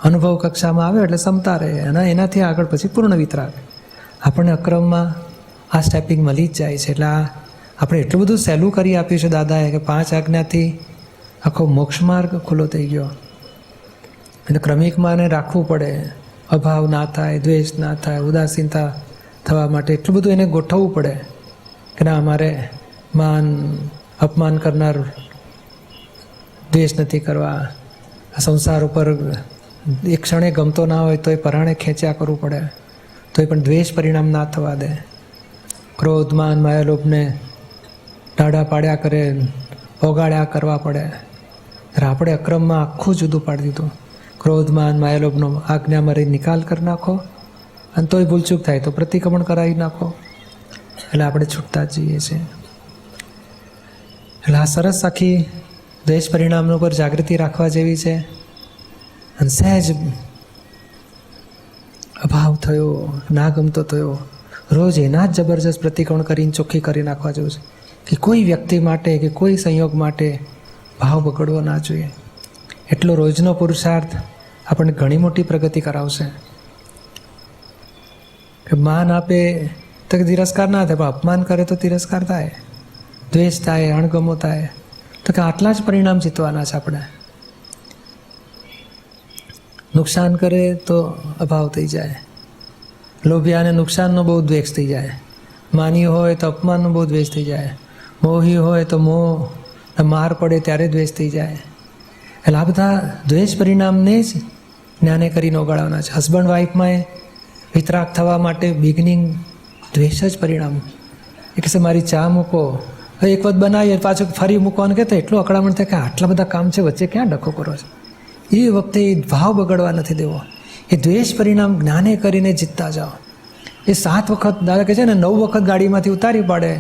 અનુભવ કક્ષામાં આવ્યો એટલે સમતા રહે અને એનાથી આગળ પછી પૂર્ણ વિતરાગ. આપણને અક્રમમાં આ સ્ટેપિંગ મળી જ જાય છે. એટલે આપણે એટલું બધું સહેલું કરી આપ્યું છે દાદાએ કે 5 આજ્ઞાથી આખો મોક્ષ માર્ગ ખુલ્લો થઈ ગયો. એટલે ક્રમિકમાં એને રાખવું પડે, અભાવ ના થાય, દ્વેષ ના થાય, ઉદાસીનતા થવા માટે એટલું બધું એને ગોઠવવું પડે કે ના અમારે માન અપમાન કરનાર દ્વેષ નથી કરવા. સંસાર ઉપર એક ક્ષણે ગમતો ના હોય તો એ પરાણે ખેંચ્યા કરવું પડે, તો એ પણ દ્વેષ પરિણામ ના થવા દે. ક્રોધ માન માયા લોભને ટાઢા પાડ્યા કરે, ઓગાળ્યા કરવા પડે. ત્યારે આપણે અક્રમમાં આખું જુદું પાડી દીધું. ક્રોધમાન માયાલોભનો આજ્ઞામાં રહી નિકાલ કરી નાખો, અને તોય ભૂલચૂક થાય તો પ્રતિક્રમણ કરાવી નાખો. એટલે આપણે છૂટતા જ જઈએ છીએ. એટલે આ સરસ આખી દ્વેષ પરિણામનો પર જાગૃતિ રાખવા જેવી છે. અને સહેજ અભાવ થયો, ના ગમતો થયો, રોજ એના જ જબરજસ્ત પ્રતિક્રમણ કરીને ચોખ્ખી કરી નાખવા જેવું છે કે કોઈ વ્યક્તિ માટે કે કોઈ સંયોગ માટે ભાવ બગડવો ના જોઈએ. એટલો રોજનો પુરુષાર્થ આપણને ઘણી મોટી પ્રગતિ કરાવશે. કે માન આપે તો તિરસ્કાર ના થાય, પણ અપમાન કરે તો તિરસ્કાર થાય, દ્વેષ થાય, અણગમો થાય. તો કે આટલા જ પરિણામ જીતવાના છે આપણે. નુકસાન કરે તો અભાવ થઈ જાય, લોભિયાને નુકસાનનો બહુ દ્વેષ થઈ જાય, માની હોય તો અપમાનનો બહુ દ્વેષ થઈ જાય, મોહી હોય તો મોહ માર પડે ત્યારે દ્વેષ થઈ જાય. એટલે આ બધા દ્વેષ પરિણામને જ જ્ઞાને કરીને ઓગાળવાના છે. હસબન્ડ વાઈફમાં વિતરાગ થવા માટે બિગનિંગ દ્વેષ જ પરિણામ. એ કહેશે મારી ચા મૂકો, હવે એક વખત બનાવીએ પાછું ફરી મૂકવાનું કહેતો એટલું અકળામણ થાય કે આટલા બધા કામ છે, વચ્ચે ક્યાં ડખો કરો છો. એ વખતે એ ભાવ બગડવા નથી દેવો. એ દ્વેષ પરિણામ જ્ઞાને કરીને જીતતા જાઓ. એ 7 વખત દાદા કહે છે ને 9 વખત ગાડીમાંથી ઉતારી પાડે,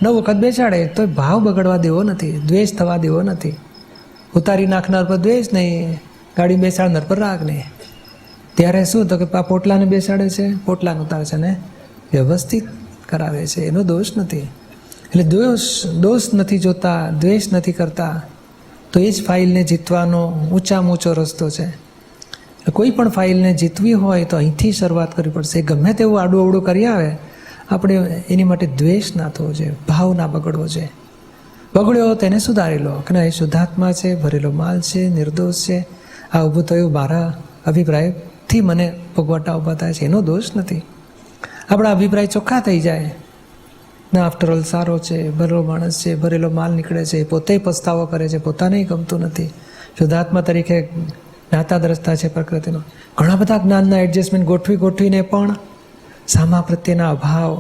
9 વખત બેસાડે તો ભાવ બગડવા દેવો નથી, દ્વેષ થવા દેવો નથી. ઉતારી નાખનાર પર દ્વેષ નહીં, ગાડી બેસાડનાર પર રાગ નહીં. ત્યારે શું તો કે પોટલાને બેસાડે છે, પોટલાને ઉતારે છે ને વ્યવસ્થિત કરાવે છે, એનો દોષ નથી. એટલે દોષ નથી જોતા, દ્વેષ નથી કરતા, તો એ જ ફાઇલને જીતવાનો ઊંચામાં ઊંચો રસ્તો છે. કોઈ પણ ફાઇલને જીતવી હોય તો અહીંથી શરૂઆત કરવી પડશે. ગમે તેવું આડું અવડું કરી આવે આપણે એની માટે દ્વેષ ના થવો જોઈએ, ભાવ ના બગડવો જોઈએ. બગડ્યો તેને સુધારી લો કે ના એ શુદ્ધાત્મા છે, ભરેલો માલ છે, નિર્દોષ છે, આ ઊભું થયું મારા અભિપ્રાયથી મને ભોગવટા ઊભા થાય છે, એનો દોષ નથી. આપણા અભિપ્રાય ચોખ્ખા થઈ જાય ના આફ્ટરઓલ સારો છે, ભરેલો માણસ છે, ભરેલો માલ નીકળે છે, પોતે પસ્તાવો કરે છે, પોતાને ગમતું નથી, શુદ્ધાત્મા તરીકે જ્ઞાતા દ્રષ્ટા છે પ્રકૃતિનો. ઘણા બધા જ્ઞાનના એડજસ્ટમેન્ટ ગોઠવીને પણ સામા પ્રત્યેના અભાવ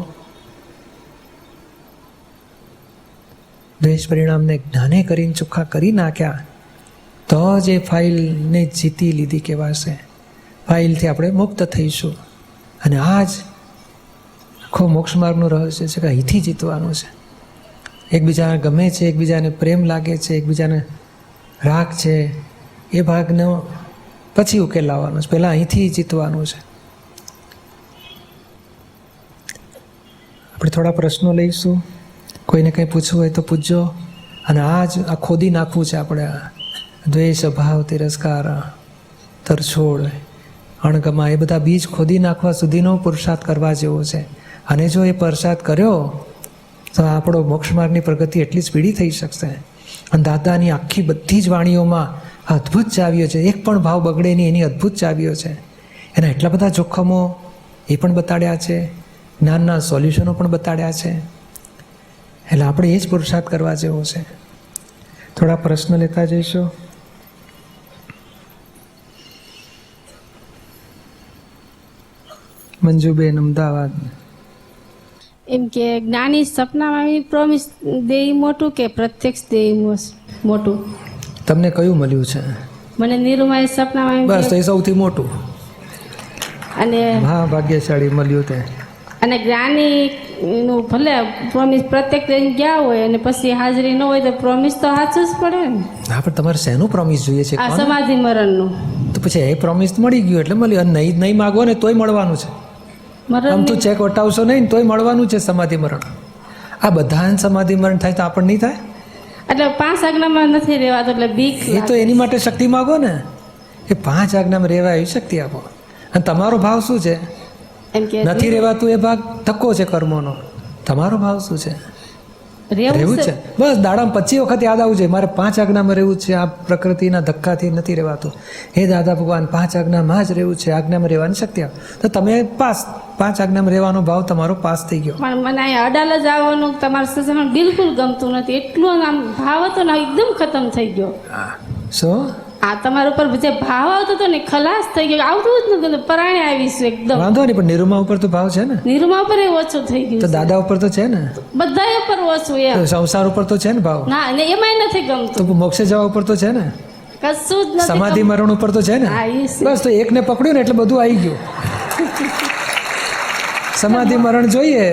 દ્વેષ પરિણામને જ્ઞાને કરીને ચોખ્ખા કરી નાખ્યા તો જ એ ફાઇલને જીતી લીધી કહેવાશે. ફાઇલથી આપણે મુક્ત થઈશું. અને આ જ આખો મોક્ષ માર્ગનું રહસ્ય છે કે અહીંથી જીતવાનું છે. એકબીજાને ગમે છે, એકબીજાને પ્રેમ લાગે છે, એકબીજાને રાગ છે, એ ભાગનો પછી ઉકેલ લાવવાનો છે, પહેલાં અહીંથી જીતવાનું છે. આપણે થોડા પ્રશ્નો લઈશું, કોઈને કંઈ પૂછવું હોય તો પૂછજો. અને આ જ આ ખોદી નાખવું છે આપણે, દ્વેષ, અભાવ, તિરસ્કાર, તરછોડ, અણગમા, એ બધા બીજ ખોદી નાખવા સુધીનો પુરુષાર્થ કરવા જેવો છે. અને જો એ પુરુષાર્થ કર્યો તો આપણો મોક્ષ માર્ગની પ્રગતિ એટલી સ્પીડી થઈ શકશે. અને દાદાની આખી બધી જ વાણીઓમાં અદ્ભુત ચાવીઓ છે, એક પણ ભાવ બગડે નહીં એની અદ્ભુત ચાવીઓ છે. એના એટલા બધા જોખમો એ પણ બતાડ્યા છે, જ્ઞાનના સોલ્યુશનો પણ બતાડ્યા છે. એટલે આપણે એ જ પુરુષાર્થ કરવા જેવો છે. થોડા પ્રશ્ન લેતા જઈશું. મંજુબેન, અમદાવાદ. એમ કે જ્ઞાની સપનામાં પ્રોમિસ દે મોટું કે પ્રત્યક્ષ દે મોટું? તમને કયું મળ્યું છે? મને નિરૂમાએ સપનામાં બસ એ સૌથી મોટું અને હા ભાગ્યશાળી મળ્યું તે. અને જ્ઞાની નું ભલે પ્રોમિસ પ્રત્યેક દઈને ગયા હોય અને પછી હાજરી ન હોય તો પ્રોમિસ તો સાચું જ પડે ને. હા, પણ તમારે શેનું પ્રોમિસ જોઈએ છે? આ સમાધિ મરણનું. તો પછી એ પ્રોમિસ મળી ગયું એટલે મળ્યું. અને નહીં માગો ને તોય મળવાનું છે. આમ તો ચેક વટાવશો નહીં તોય મળવાનું છે સમાધિ મરણ. આ બધા સમાધિ મરણ થાય તો આપણને નહીં થાય? એટલે 5 આજ્ઞામાં નથી રહેવાતું એટલે બીક. એ તો એની માટે શક્તિ માગો ને, એ 5 આજ્ઞામાં રહેવા એવી શક્તિ આપો. અને તમારો ભાવ શું છે? એમ કે નથી રહેવાતું એ ભાગ ધક્કો છે કર્મોનો. તમારો ભાવ શું છે? રહેવું છે. બસ દાડામાં 25 વખત યાદ આવવું જોઈએ મારે 5 આજ્ઞામાં રહેવું છે, આ પ્રકૃતિના ધક્કાથી નથી રહેવાતું. હે દાદા ભગવાન 5 આજ્ઞામાં જ રહેવું છે, આજ્ઞામાં રહેવાની શક્તિ આપો. તો તમે 5 આજ્ઞામાં રહેવાનો ભાવ તમારો પાસ થઈ ગયો. પણ મને અહીંયા અડાલ જ આવવાનું તમારું સત્સંગ બિલકુલ ગમતું નથી, એટલું આમ ભાવ હતો ને એકદમ ખતમ થઈ ગયો. શું આ તમારા ઉપર જે ભાવ આવતો હતો ને ખલાસ થઈ ગયો, આવતું જ નતું, પરાણે આવીશું એકદમ. વાંધો નહીં, પણ નિરૂમા ઉપર તો ભાવ છે ને, નિરૂમા ઉપર ઓછું થઈ તો ગયું, દાદા ઉપર તો છે ને, બધા ઉપર ઓછું એમ. તો સંસાર ઉપર તો છે ને ભાવ, ના ને એમાંય નથી તો ગમતું, મોક્ષે જવા ઉપર તો છે ને, કશું જ નથી સમાધિ ગમતું. મરણ ઉપર તો છે ને. હા, ઈ છે. બસ તો એકને પકડ્યું ને એટલે બધું આવી ગયું. સમાધિ મરણ જોઈએ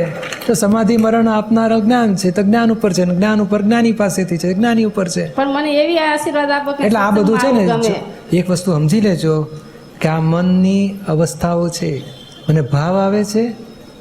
તો સમાધિ મરણ આપનાર જ્ઞાન છે, તો જ્ઞાન ઉપર છે, જ્ઞાન ઉપર જ્ઞાની પાસેથી છે, જ્ઞાની ઉપર છે. પણ મને એવી આશીર્વાદ આપો કે એટલે આ બધું છે ને, સત્સંગમાં જો ગમે. એક વસ્તુ સમજી લેજો કે આ મનની અવસ્થાઓ છે, મને ભાવ આવે છે,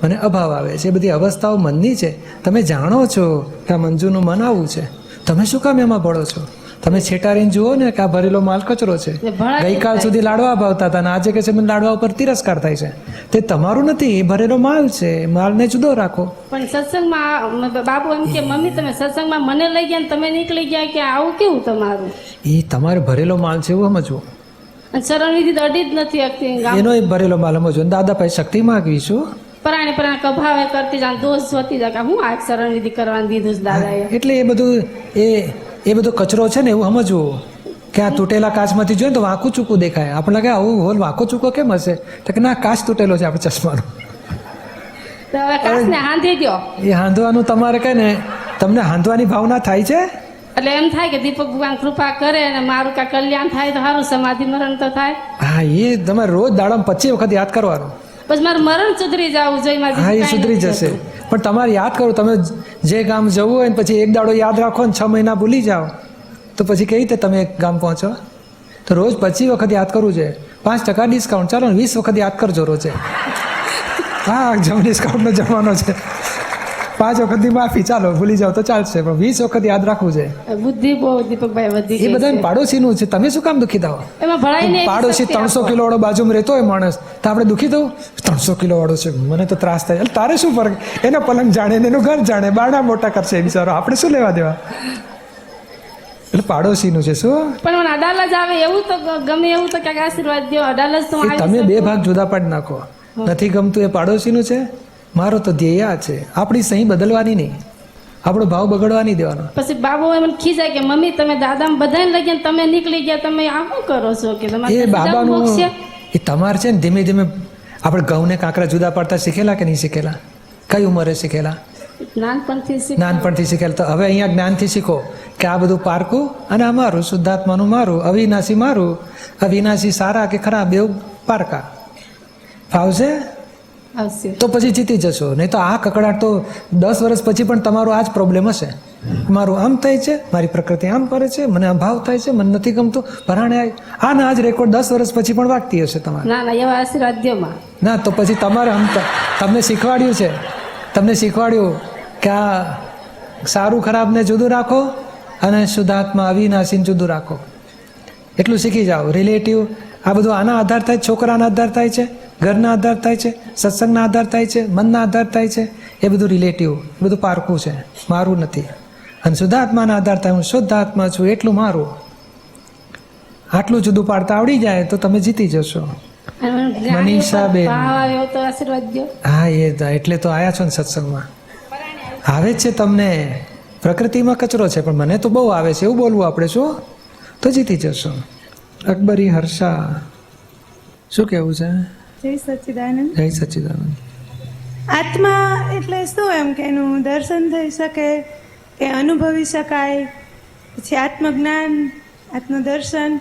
મને અભાવ આવે છે, એ બધી અવસ્થાઓ મનની છે. તમે જાણો છો કે આ મંજુનું મન આવું છે, તમે શું કામ એમાં ભળો છો? તમે છેટારીને જુઓ ને કે આ ભરેલો માલ કચરો છે. એ ભળાય જ ગઈકાલ સુધી લાડવા ભાવતા હતા અને આજે કે છે મને લાડવા ઉપર તિરસ્કાર થાય છે. તે તમારું નથી, એ ભરેલો માલ છે. માલને જુદો રાખો. પણ સત્સંગમાં બાપુ એમ કે મમ્મી તમે સત્સંગમાં મને લઈ ગયા ને તમે નીકળી ગયા, કે આવું કેવું તમારું? એ તમારે ભરેલો માલ છે એવું સમજવું, અને શરણવિધિ તો અડી જ નથી શકતી. ગામ એનો એ ભરેલો માલ સમજવો. અને દાદા પાસે શક્તિ માગવીશું, પરાણે પરાણે કભાવે કરતી જાય, દોષ જોતી જાય કે હું આ શરણવિધિ કરવાનું દીધું છે દાદાએ. એટલે એ બધું એ બધો કચરો છે ને એવું સમજવું કે આ તૂટેલા કાચમાંથી જોઈએ ને તો વાંકું ચૂકું દેખાય. આપણે લાગે આવું હોલ વાંકો ચૂકો કેમ હશે? તો કે ના, કાચ તૂટેલો છે આપણે ચશ્માનો. તો હવે કાચને હાંધી દો, એ હાંધવાનું તમારે કહે ને, તમને હાંધવાની ભાવના થાય છે. એટલે એમ થાય કે દીપક ભગવાન કૃપા કરે અને મારું કાંઈ કલ્યાણ થાય તો સારું, સમાધિ મરણ તો થાય. હા, એ તમારે રોજ દાડામાં 25 વખત યાદ કરવાનું. પછી મારું મરણ સુધરી જવું જોઈએ. મારે હા, એ બીજું સુધરી કાંઈ જશે. નથી પણ તમારે યાદ કરો, તમે જે ગામ જવું હોય ને પછી એક દાડો યાદ રાખો ને 6 મહિના ભૂલી જાઓ તો પછી કેવી રીતે તમે એક ગામ પહોંચો? તો રોજ 25 વખત યાદ કરવું છે. 5% ડિસ્કાઉન્ટ, ચાલો ને 20 વખત યાદ કરજો રોજે. હા, ડિસ્કાઉન્ટનો જમાનો છે. 5 વખતની માફી, ચાલો ભૂલી જાઓ તો ચાલશે, પણ 20 વખત યાદ રાખવું છે. જતું. બુદ્ધિ બહુ દીપકભાઈ વધી એ ગઈ બધા છે. પાડોશીનું છે, તમે શું કામ દુઃખી થાવ? એમાં ભળાઈને એવી પાડોશી શક્તિ 300 આપો. કિલો વાળો બાજુમાં રહેતો હોય માણસ, તો આપણે દુઃખી થવું? 300 કિલો વાળો છે, મને તો ત્રાસ થાય. એટલે તારે શું ફરક? એનો પલંગ જાણે ને એનું ઘર જાણે, બારણા મોટા કરશે એ બિચારો, આપણે શું લેવા દેવા? એટલે પાડોશીનું છે શું? પણ મને અડાલજ આવે એવું તો ગમે એવું તો ક્યાંક આશીર્વાદ દો. અડાલજ તો હું એ આવી તમે શકું. 2 ભાગ જુદા પાડી નાખો. નથી ગમતું એ પાડોશીનું છે, મારો તો ધ્યેય આ છે. આપણી સહી બદલવાની નહીં, આપણો ભાવ બગડવા નહીં દેવાનો. પછી બાબુ મને ખીજાય કે મમ્મી તમે દાદામાં બધાને લઈ ગયા ને તમે નીકળી ગયા, તમે આ શું કરો છો? કે તમારે એ સીધા બાબાનું મોક્ષ છે? એ તમારે છે ને, ધીમે ધીમે આપણે ઘઉંને કાંકરા જુદા પાડતા શીખેલા કે નહીં શીખેલા? કઈ ઉંમરે શીખેલા? નાનપણથી શીખ- નાનપણથી શીખેલા. તો હવે અહીંયા જ્ઞાનથી શીખો કે આ બધું પારકું અને આ મારું, શુદ્ધાત્માનું મારું, અવિનાશી મારું. અવિનાશી સારા કે ખરાબ એવું પારકા. ફાવશે આવશે. તો પછી જીતી જશો. નહીં તો આ કકડાટ તો 10 વર્ષ પછી પણ તમારો આ જ પ્રોબ્લેમ હશે. મારું આમ થાય છે, મારી પ્રકૃતિ આમ કરે છે, મને આ ભાવ થાય છે, મને નથી ગમતું, ભરાણે આના આ જ રેકોર્ડ 10 વર્ષ પછી પણ વાગતી હશે તમારે. ના ના એવા આશીર્વાદ દો માં. ના, તો પછી તમારે તમને શીખવાડ્યું છે, તમને શીખવાડ્યું કે આ સારું ખરાબને જુદું રાખો અને શુદ્ધાત્મા અવિનાશીને જુદું રાખો. એટલું શીખી જાઓ. રિલેટિવ આ બધું આના આધાર થાય, છોકરાના આધાર થાય છે, ઘરના આધાર થાય છે, સત્સંગના આધાર થાય છે, મનના આધાર થાય છે. એ બધું રિલેટિવ, એ બધું પારખું છે, મારું નથી. અને શુદ્ધાત્માના આધાર થાય, હું શુદ્ધ આત્મા છું એટલું મારું. આટલું જુદું પાડતા આવડી જાય તો તમે જીતી જશો. અને મને જ્ઞાન મનીષાબેન. ઉપર ભાવ આવે એવો તો આશીર્વાદ દો. હા, એટલે તો આયા છો ને સત્સંગમાં. આવે જ છે તમને. પ્રકૃતિમાં કચરો છે પણ મને તો બહુ આવે છે એવું બોલવું આપણે, શું? તો જીતી જશો. અકબરી હર્ષા, શું કહેવું છે? જય સચ્ચિદાનંદ. જય સચ્ચિદાનંદ. આત્મા એટલે શું? એમ કે એનું દર્શન થઈ શકે કે અનુભવી શકાય, પછી આત્મજ્ઞાન, આત્મદર્શન,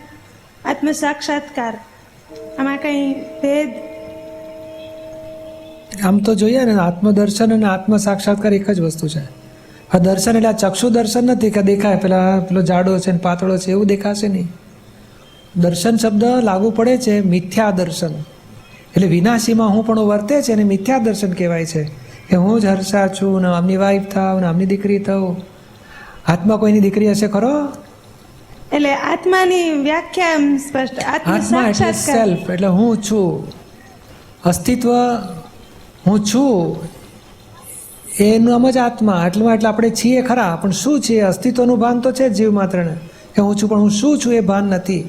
આત્મ સાક્ષાત્કાર, આમાં કંઈ ભેદ? આમ તો જોઈએ ને, આત્મદર્શન અને આત્મ સાક્ષાત્કાર એક જ વસ્તુ છે. આ દર્શન એટલે આ ચક્ષુ દર્શન નથી કે દેખાય પેલો જાડો છે ને પાતળો છે એવું દેખાશે નહીં. દર્શન શબ્દ લાગુ પડે છે મિથ્યા દર્શન, એટલે વિનાશીમાં હું પણ વર્તે છે અને મિથ્યા દર્શન કહેવાય છે કે હું જ હર્ષા છું ને આમની વાઈફ થાવ ને આમની દીકરી થવું. આત્મા કોઈની દીકરી હશે ખરો? એટલે આત્માની વ્યાખ્યા એમ સ્પષ્ટ, આત્મ આત્મા એટલે સાક્ષાત્કાર. સેલ્ફ, એટલે હું છું, અસ્તિત્વ હું છું, એનું આમ જ આત્મા. એટલું એટલે આપણે છીએ ખરા, પણ શું છીએ? અસ્તિત્વનું ભાન તો છે જ જીવ માત્રને કે હું છું, પણ હું શું છું એ ભાન નથી.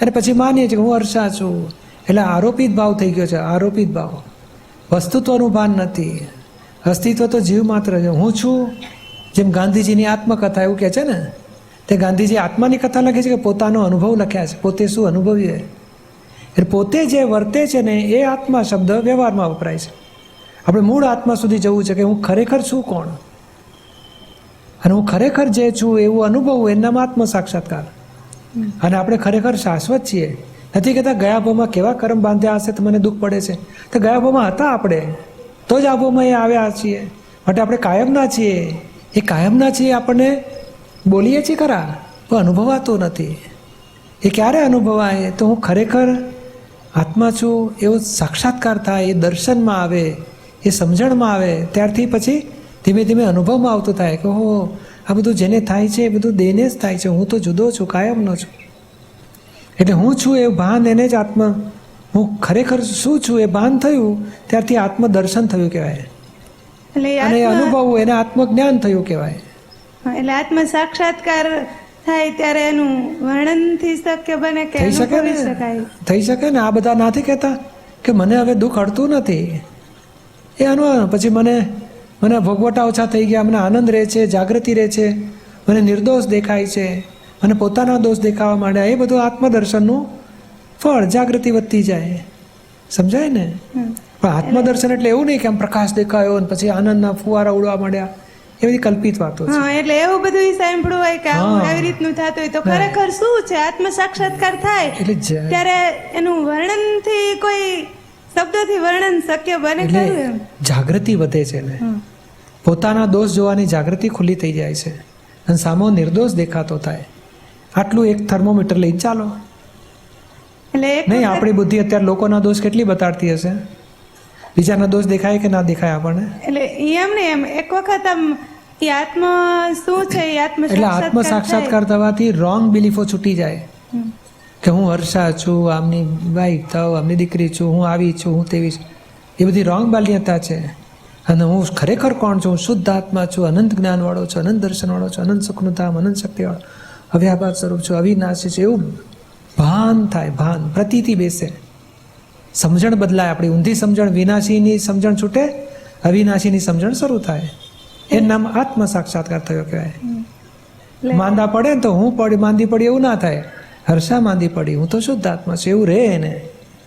અને પછી માનીએ છીએ કે હું હર્ષા છું, એટલે આરોપિત ભાવ થઈ ગયો છે. આરોપિત ભાવ, વસ્તુત્વનું ભાન નથી. અસ્તિત્વ તો જીવ માત્ર છે. હું છું, જેમ ગાંધીજીની આત્મકથા એવું કહે છે ને તે ગાંધીજી આત્માની કથા લખે છે કે પોતાનો અનુભવ લખ્યા છે, પોતે શું અનુભવીએ. એટલે પોતે જે વર્તે છે ને એ આત્મા શબ્દ વ્યવહારમાં વપરાય છે. આપણે મૂળ આત્મા સુધી જવું છે કે હું ખરેખર છું કોણ, અને હું ખરેખર જે છું એવું અનુભવવું, એનામાં આત્મ સાક્ષાત્કાર. અને આપણે ખરેખર શાશ્વત છીએ. નથી કહેતા ગયા ભાવમાં કેવા કર્મ બાંધ્યા હશે તો મને દુઃખ પડે છે. તો ગયા ભાવમાં હતા આપણે, તો જ આ ભાવમાં એ આવ્યા છીએ. માટે આપણે કાયમના છીએ. એ કાયમના છીએ આપણને બોલીએ છીએ ખરા, પણ અનુભવાતું નથી. એ ક્યારે અનુભવાય? તો હું ખરેખર આત્મા છું એવો સાક્ષાત્કાર થાય, એ દર્શનમાં આવે, એ સમજણમાં આવે. ત્યારથી પછી ધીમે ધીમે અનુભવમાં આવતું થાય કે હો, આ બધું જેને થાય છે એ બધું દેને જ થાય છે, હું તો જુદો છું, કાયમનો છું. એટલે હું છું એ ભાન, એને જ આત્મા, હું ખરેખર શું છું એ ભાન થયું, ત્યારથી આત્મદર્શન થયું કહેવાય. એટલે એ અને આત્મા- અનુભવવું એને આત્મજ્ઞાન થયું કહેવાય. હા, એટલે આત્મ સાક્ષાત્કાર થાય ત્યારે એનું વર્ણનથી શક્ય બને કે થઈ શકે અનુભવી ને, શકાય. થઈ શકે ને. આ બધા નથી કહેતા કે મને હવે દુઃખ અડતું નથી, એ પછી મને ભોગવટા ઓછા થઈ ગયા, મને આનંદ રહે છે, જાગૃતિ રહે છે, મને નિર્દોષ દેખાય છે, મને પોતાના દોષ દેખાવા માંડ્યા. એ બધું આત્મદર્શનનું ફળ, જાગૃતિ વધતી જાય. સમજાય ને? પણ આત્મદર્શન એટલે એવું નહીં કે આમ પ્રકાશ દેખાયો અને પછી આનંદના ફુવારા ઉડવા માંડ્યા, એ બધી કલ્પિત વાતો છે. હા, એટલે એવું બધું સાંભળ્યું હોય કે આવું હા. આવી રીતનું થતું હોય તો ખરેખર શું છે આત્મ સાક્ષાત્કાર થાય એટલે ત્યારે એનું વર્ણનથી કોઈ શબ્દોથી વર્ણન શક્ય બને ખરું એટલે એમ. જાગૃતિ વધે છે ને, પોતાના દોષ જોવાની જાગૃતિ ખુલ્લી થઈ જાય છે અને સામો નિર્દોષ દેખાતો થાય. આટલું એક થર્મોમીટર લઈને ચાલો. એટલે એક નહીં, વખત- આપણી બુદ્ધિ અત્યારે લોકોના દોષ કેટલી બતાડતી હશે? બીજાના દોષ દેખાય કે ના દેખાય આપણને? એટલે એમ ને એમ એક વખત આમ એ આત્મ શું છે એ આત્મ એટલે આત્મ સાક્ષાત્કાર થવાથી રોંગ બિલીફો છૂટી જાય કે હું હર્ષા છું, આમની વાઈફ થાવ, આમની દીકરી છું, હું આવી છું, હું તેવી છું. એ બધી રોંગ માન્યતા છે. અને હું ખરેખર કોણ છું? હું શુદ્ધ આત્મા છું, અનંત જ્ઞાનવાળો છું, અનંત દર્શનવાળો છું, અનંત સુખનું ધામ, અનંત શક્તિવાળો, અવ્યાભાત સ્વરૂપ છું, અવિનાશી છે, એવું ભાન થાય. ભાન પ્રતીતિ બેસે, સમજણ બદલાય. આપણી ઊંધી સમજણ, વિનાશીની સમજણ છૂટે, અવિનાશીની સમજણ શરૂ થાય. એ નામ આત્મ સાક્ષાત્કાર થયો કહેવાય. માંદા પડે ને તો હું માંદી પડી એવું ના થાય. હર્ષા માંદી પડી, હું તો શુદ્ધ આત્મા છું એવું રહે એને,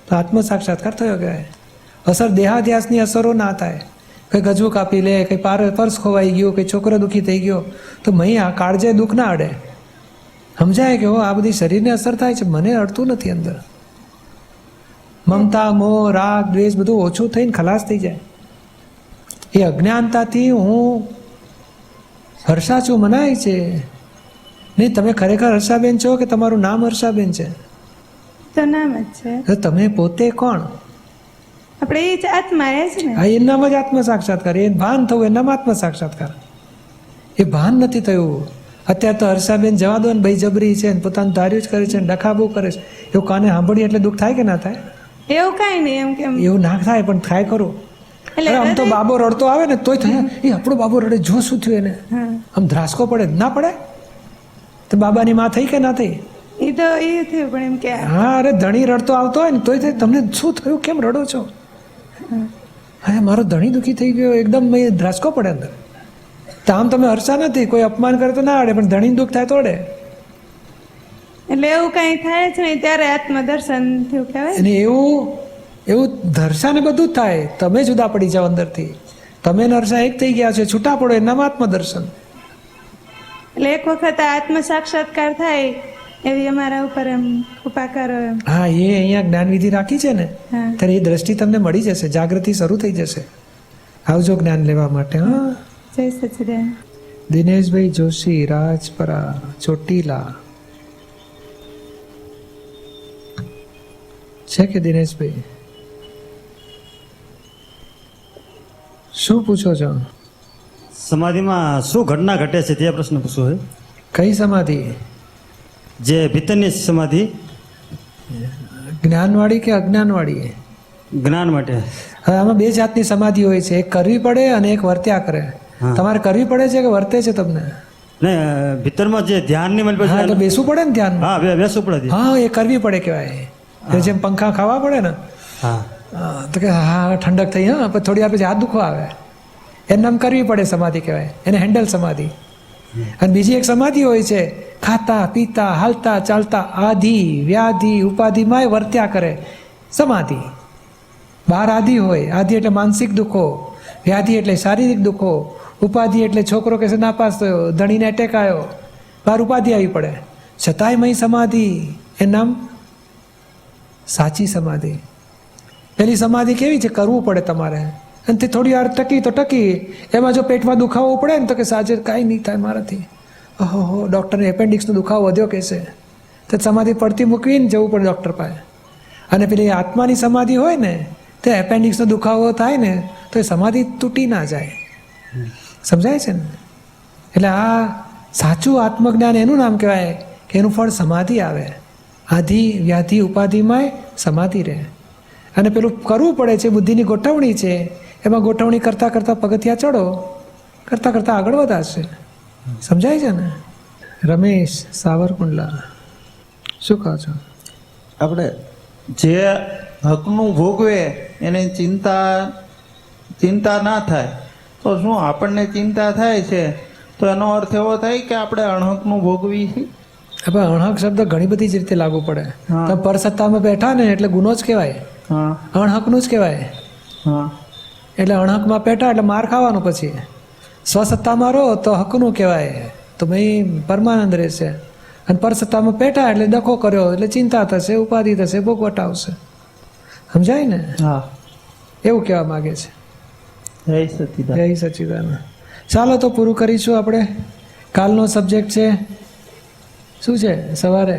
તો આત્મ સાક્ષાત્કાર થયો કહેવાય. અસર દેહાધ્યાસની અસરો ના થાય. કંઈ ગજવું કાપી લે, કંઈ પર્સ ખોવાઈ ગયું, કંઈ છોકરો દુઃખી થઈ ગયો તો મહી આ કાળજે દુઃખ ના અડે. સમજાય કે હો આ બધી શરીરને અસર થાય છે, મને અડતું નથી. અંદર મમતા, મોહ, રાગ, દ્વેષ બધું ઓછું થઈને ખલાસ થઈ જાય. એ અજ્ઞાનતાથી હું હર્ષા છું મનાય છે. નહીં, તમે ખરેખર હર્ષાબેન છો કે તમારું નામ હર્ષાબેન છે? તો નામ જ છે. તો તમે પોતે કોણ? આપણે એ જ આત્મા એ જ ને. હા, એનામાં જ આત્મ સાક્ષાત્કાર. એ ભાન થવું, એનામાં આત્મ સાક્ષાત્કાર. એ ભાન નથી થયું. અત્યારે તો હર્ષાબેન જવા દો ને, ભાઈ જબરી છે ને પોતાનું ધાર્યું જ કરે છે ને ડખાબો કરે છે. એવું કાને સાંભળીએ એટલે દુઃખ થાય કે ના થાય? એવું કાંઈ નહીં એમ કેમ. એવું ના થાય, પણ થાય ખરું. એટલે અરે આમ તો બાબો રડતો આવે ને તોય થાય, એ આપણો બાબો રડે, જો શું થયું એને, હા, આમ ધ્રાસકો પડે ના પડે? તો બાબાની માં થઈ કે ના થઈ? એ તો એ થયું પણ એમ કે હા, અરે ધણી રડતો આવતો હોય ને તોય થાય, તમને શું થયું, કેમ રડો છો? હા, મારો ધણી દુઃખી થઈ ગયો, એકદમ ધ્રાસકો પડે અંદર. તો આમ તમે હર્ષા નથી, કોઈ અપમાન કરે તો ના અડે, પણ ધણી દુઃખ થાય તો અડે. એટલે એવું કાંઈ થાય જ નહીં ત્યારે આત્મદર્શન થયું કહેવાય. અને એવું ધર્ષા ને બધું જ થાય. તમે જુદા પડી જાઓ અંદરથી, તમે ને હર્ષા એક થઈ ગયા છે, છૂટા પડો, એનામાં આત્મદર્શન. એટલે એક વખત આ આત્મ સાક્ષાત્કાર થાય એવી અમારા ઉપર એમ કૃપા કરો એમ. હા, એ અહીંયા જ્ઞાનવિધિ રાખી છે ને, હા, ત્યારે એ દ્રષ્ટિ તમને મળી જશે, જાગૃતિ શરૂ થઈ જશે. આવજો જ્ઞાન લેવા માટે. હા, જય સચિદાન. દિનેશભાઈ જોશી, રાજપરા, ચોટીલા છે કે દિનેશભાઈ? શું પૂછો છો? સમાધિમાં શું ઘટના ઘટે છે તે પ્રશ્ન પૂછો છે. કઈ સમાધિ? જે ભીતરની સમાધિ, જ્ઞાનવાળી કે અજ્ઞાનવાળી? જ્ઞાન માટે. હવે આમાં બે જાતની સમાધિ હોય છે, એક કરવી પડે અને એક વર્ત્યા કરે. હા. તમારે કરવી પડે છે કે વર્તે છે તમને? ને ભીતરમાં જે ધ્યાનની મળી હા, એટલે પછી બેસવું પડે ને ધ્યાનમાં. હા બેસવું પડે. હા, એ કરવી પડે કહેવાય. એટલે જેમ પંખા ખાવા પડે ને, હા હા, તો કે હા ઠંડક થઈ, હા પછી થોડી વાર પછી હાથ દુખવા આવે, એને આમ કરવી પડે સમાધિ કહેવાય, એને હેન્ડલ સમાધિ. અને બીજી એક સમાધિ હોય છે ખાતા પીતા હાલતા ચાલતા આધિ વ્યાધિ ઉપાધિમાંય વર્ત્યા કરે સમાધિ. બહાર આધિ હોય, આધિ એટલે માનસિક દુઃખો, વ્યાધિ એટલે શારીરિક દુઃખો, ઉપાધિ એટલે છોકરો કે નાપાસ થયો, ધણીને એટેક આવ્યો, બહાર ઉપાધિ આવી પડે, છતાંય મય સમાધિ. એ નામ સાચી સમાધિ. પેલી સમાધિ કેવી છે? કરવું પડે તમારે, અને તે થોડી વાર ટકી તો ટકી. એમાં જો પેટમાં દુખાવો પડે ને તો કે સાજે કાંઈ નહીં થાય મારાથી, ઓહો ડૉક્ટરને એપેન્ડિક્સનો દુખાવો વધ્યો કહેશે, તો સમાધિ પડતી મૂકવીને જવું પડે ડૉક્ટર પાસે. અને પેલી આત્માની સમાધિ હોય ને તે એપેન્ડિક્સનો દુખાવો થાય ને તો એ સમાધિ તૂટી ના જાય. સમજાય છે ને? એટલે આ સાચું આત્મજ્ઞાન એનું નામ કહેવાય કે એનું ફળ સમાધિ આવે. આધિ વ્યાધિ ઉપાધિમાંય સમાધિ રહે. અને પેલું કરવું પડે છે, બુદ્ધિની ગોઠવણી છે, એમાં ગોઠવણી કરતાં કરતાં પગથિયા ચડો, કરતાં કરતાં આગળ વધારશે. સમજાય છે ને? રમેશ સાવરકુંડલા, શું કહો છો? આપણે જે હકનું ભોગવે એને ચિંતા ના થાય, તો શું આપણને ચિંતા થાય છે તો એનો અર્થ એવો થાય કે આપણે અણહકનું ભોગવી છીએ? હવે અણહક શબ્દ ઘણી બધી જ રીતે લાગુ પડે. હા. તમે પરસત્તામાં બેઠા ને એટલે ગુનો જ કહેવાય, હા અણહકનું જ કહેવાય. હા એટલે અણહકમાં બેઠા એટલે માર ખાવાનું. પછી સ્વસત્તામાં રહો તો હકનું કહેવાય, તો ભાઈ પરમાનંદ રહેશે. અને પરસત્તામાં બેઠા એટલે ડખો કર્યો એટલે ચિંતા થશે, ઉપાધિ થશે, ભોગવટ આવશે. સમજાય ને? હા. એવું કહેવા માગે છે. જય સચિદાનંદ. જય સચિદાનંદ. ચાલો તો પૂરું કરીશું આપણે. કાલનો સબ્જેક્ટ છે શું છે? સવારે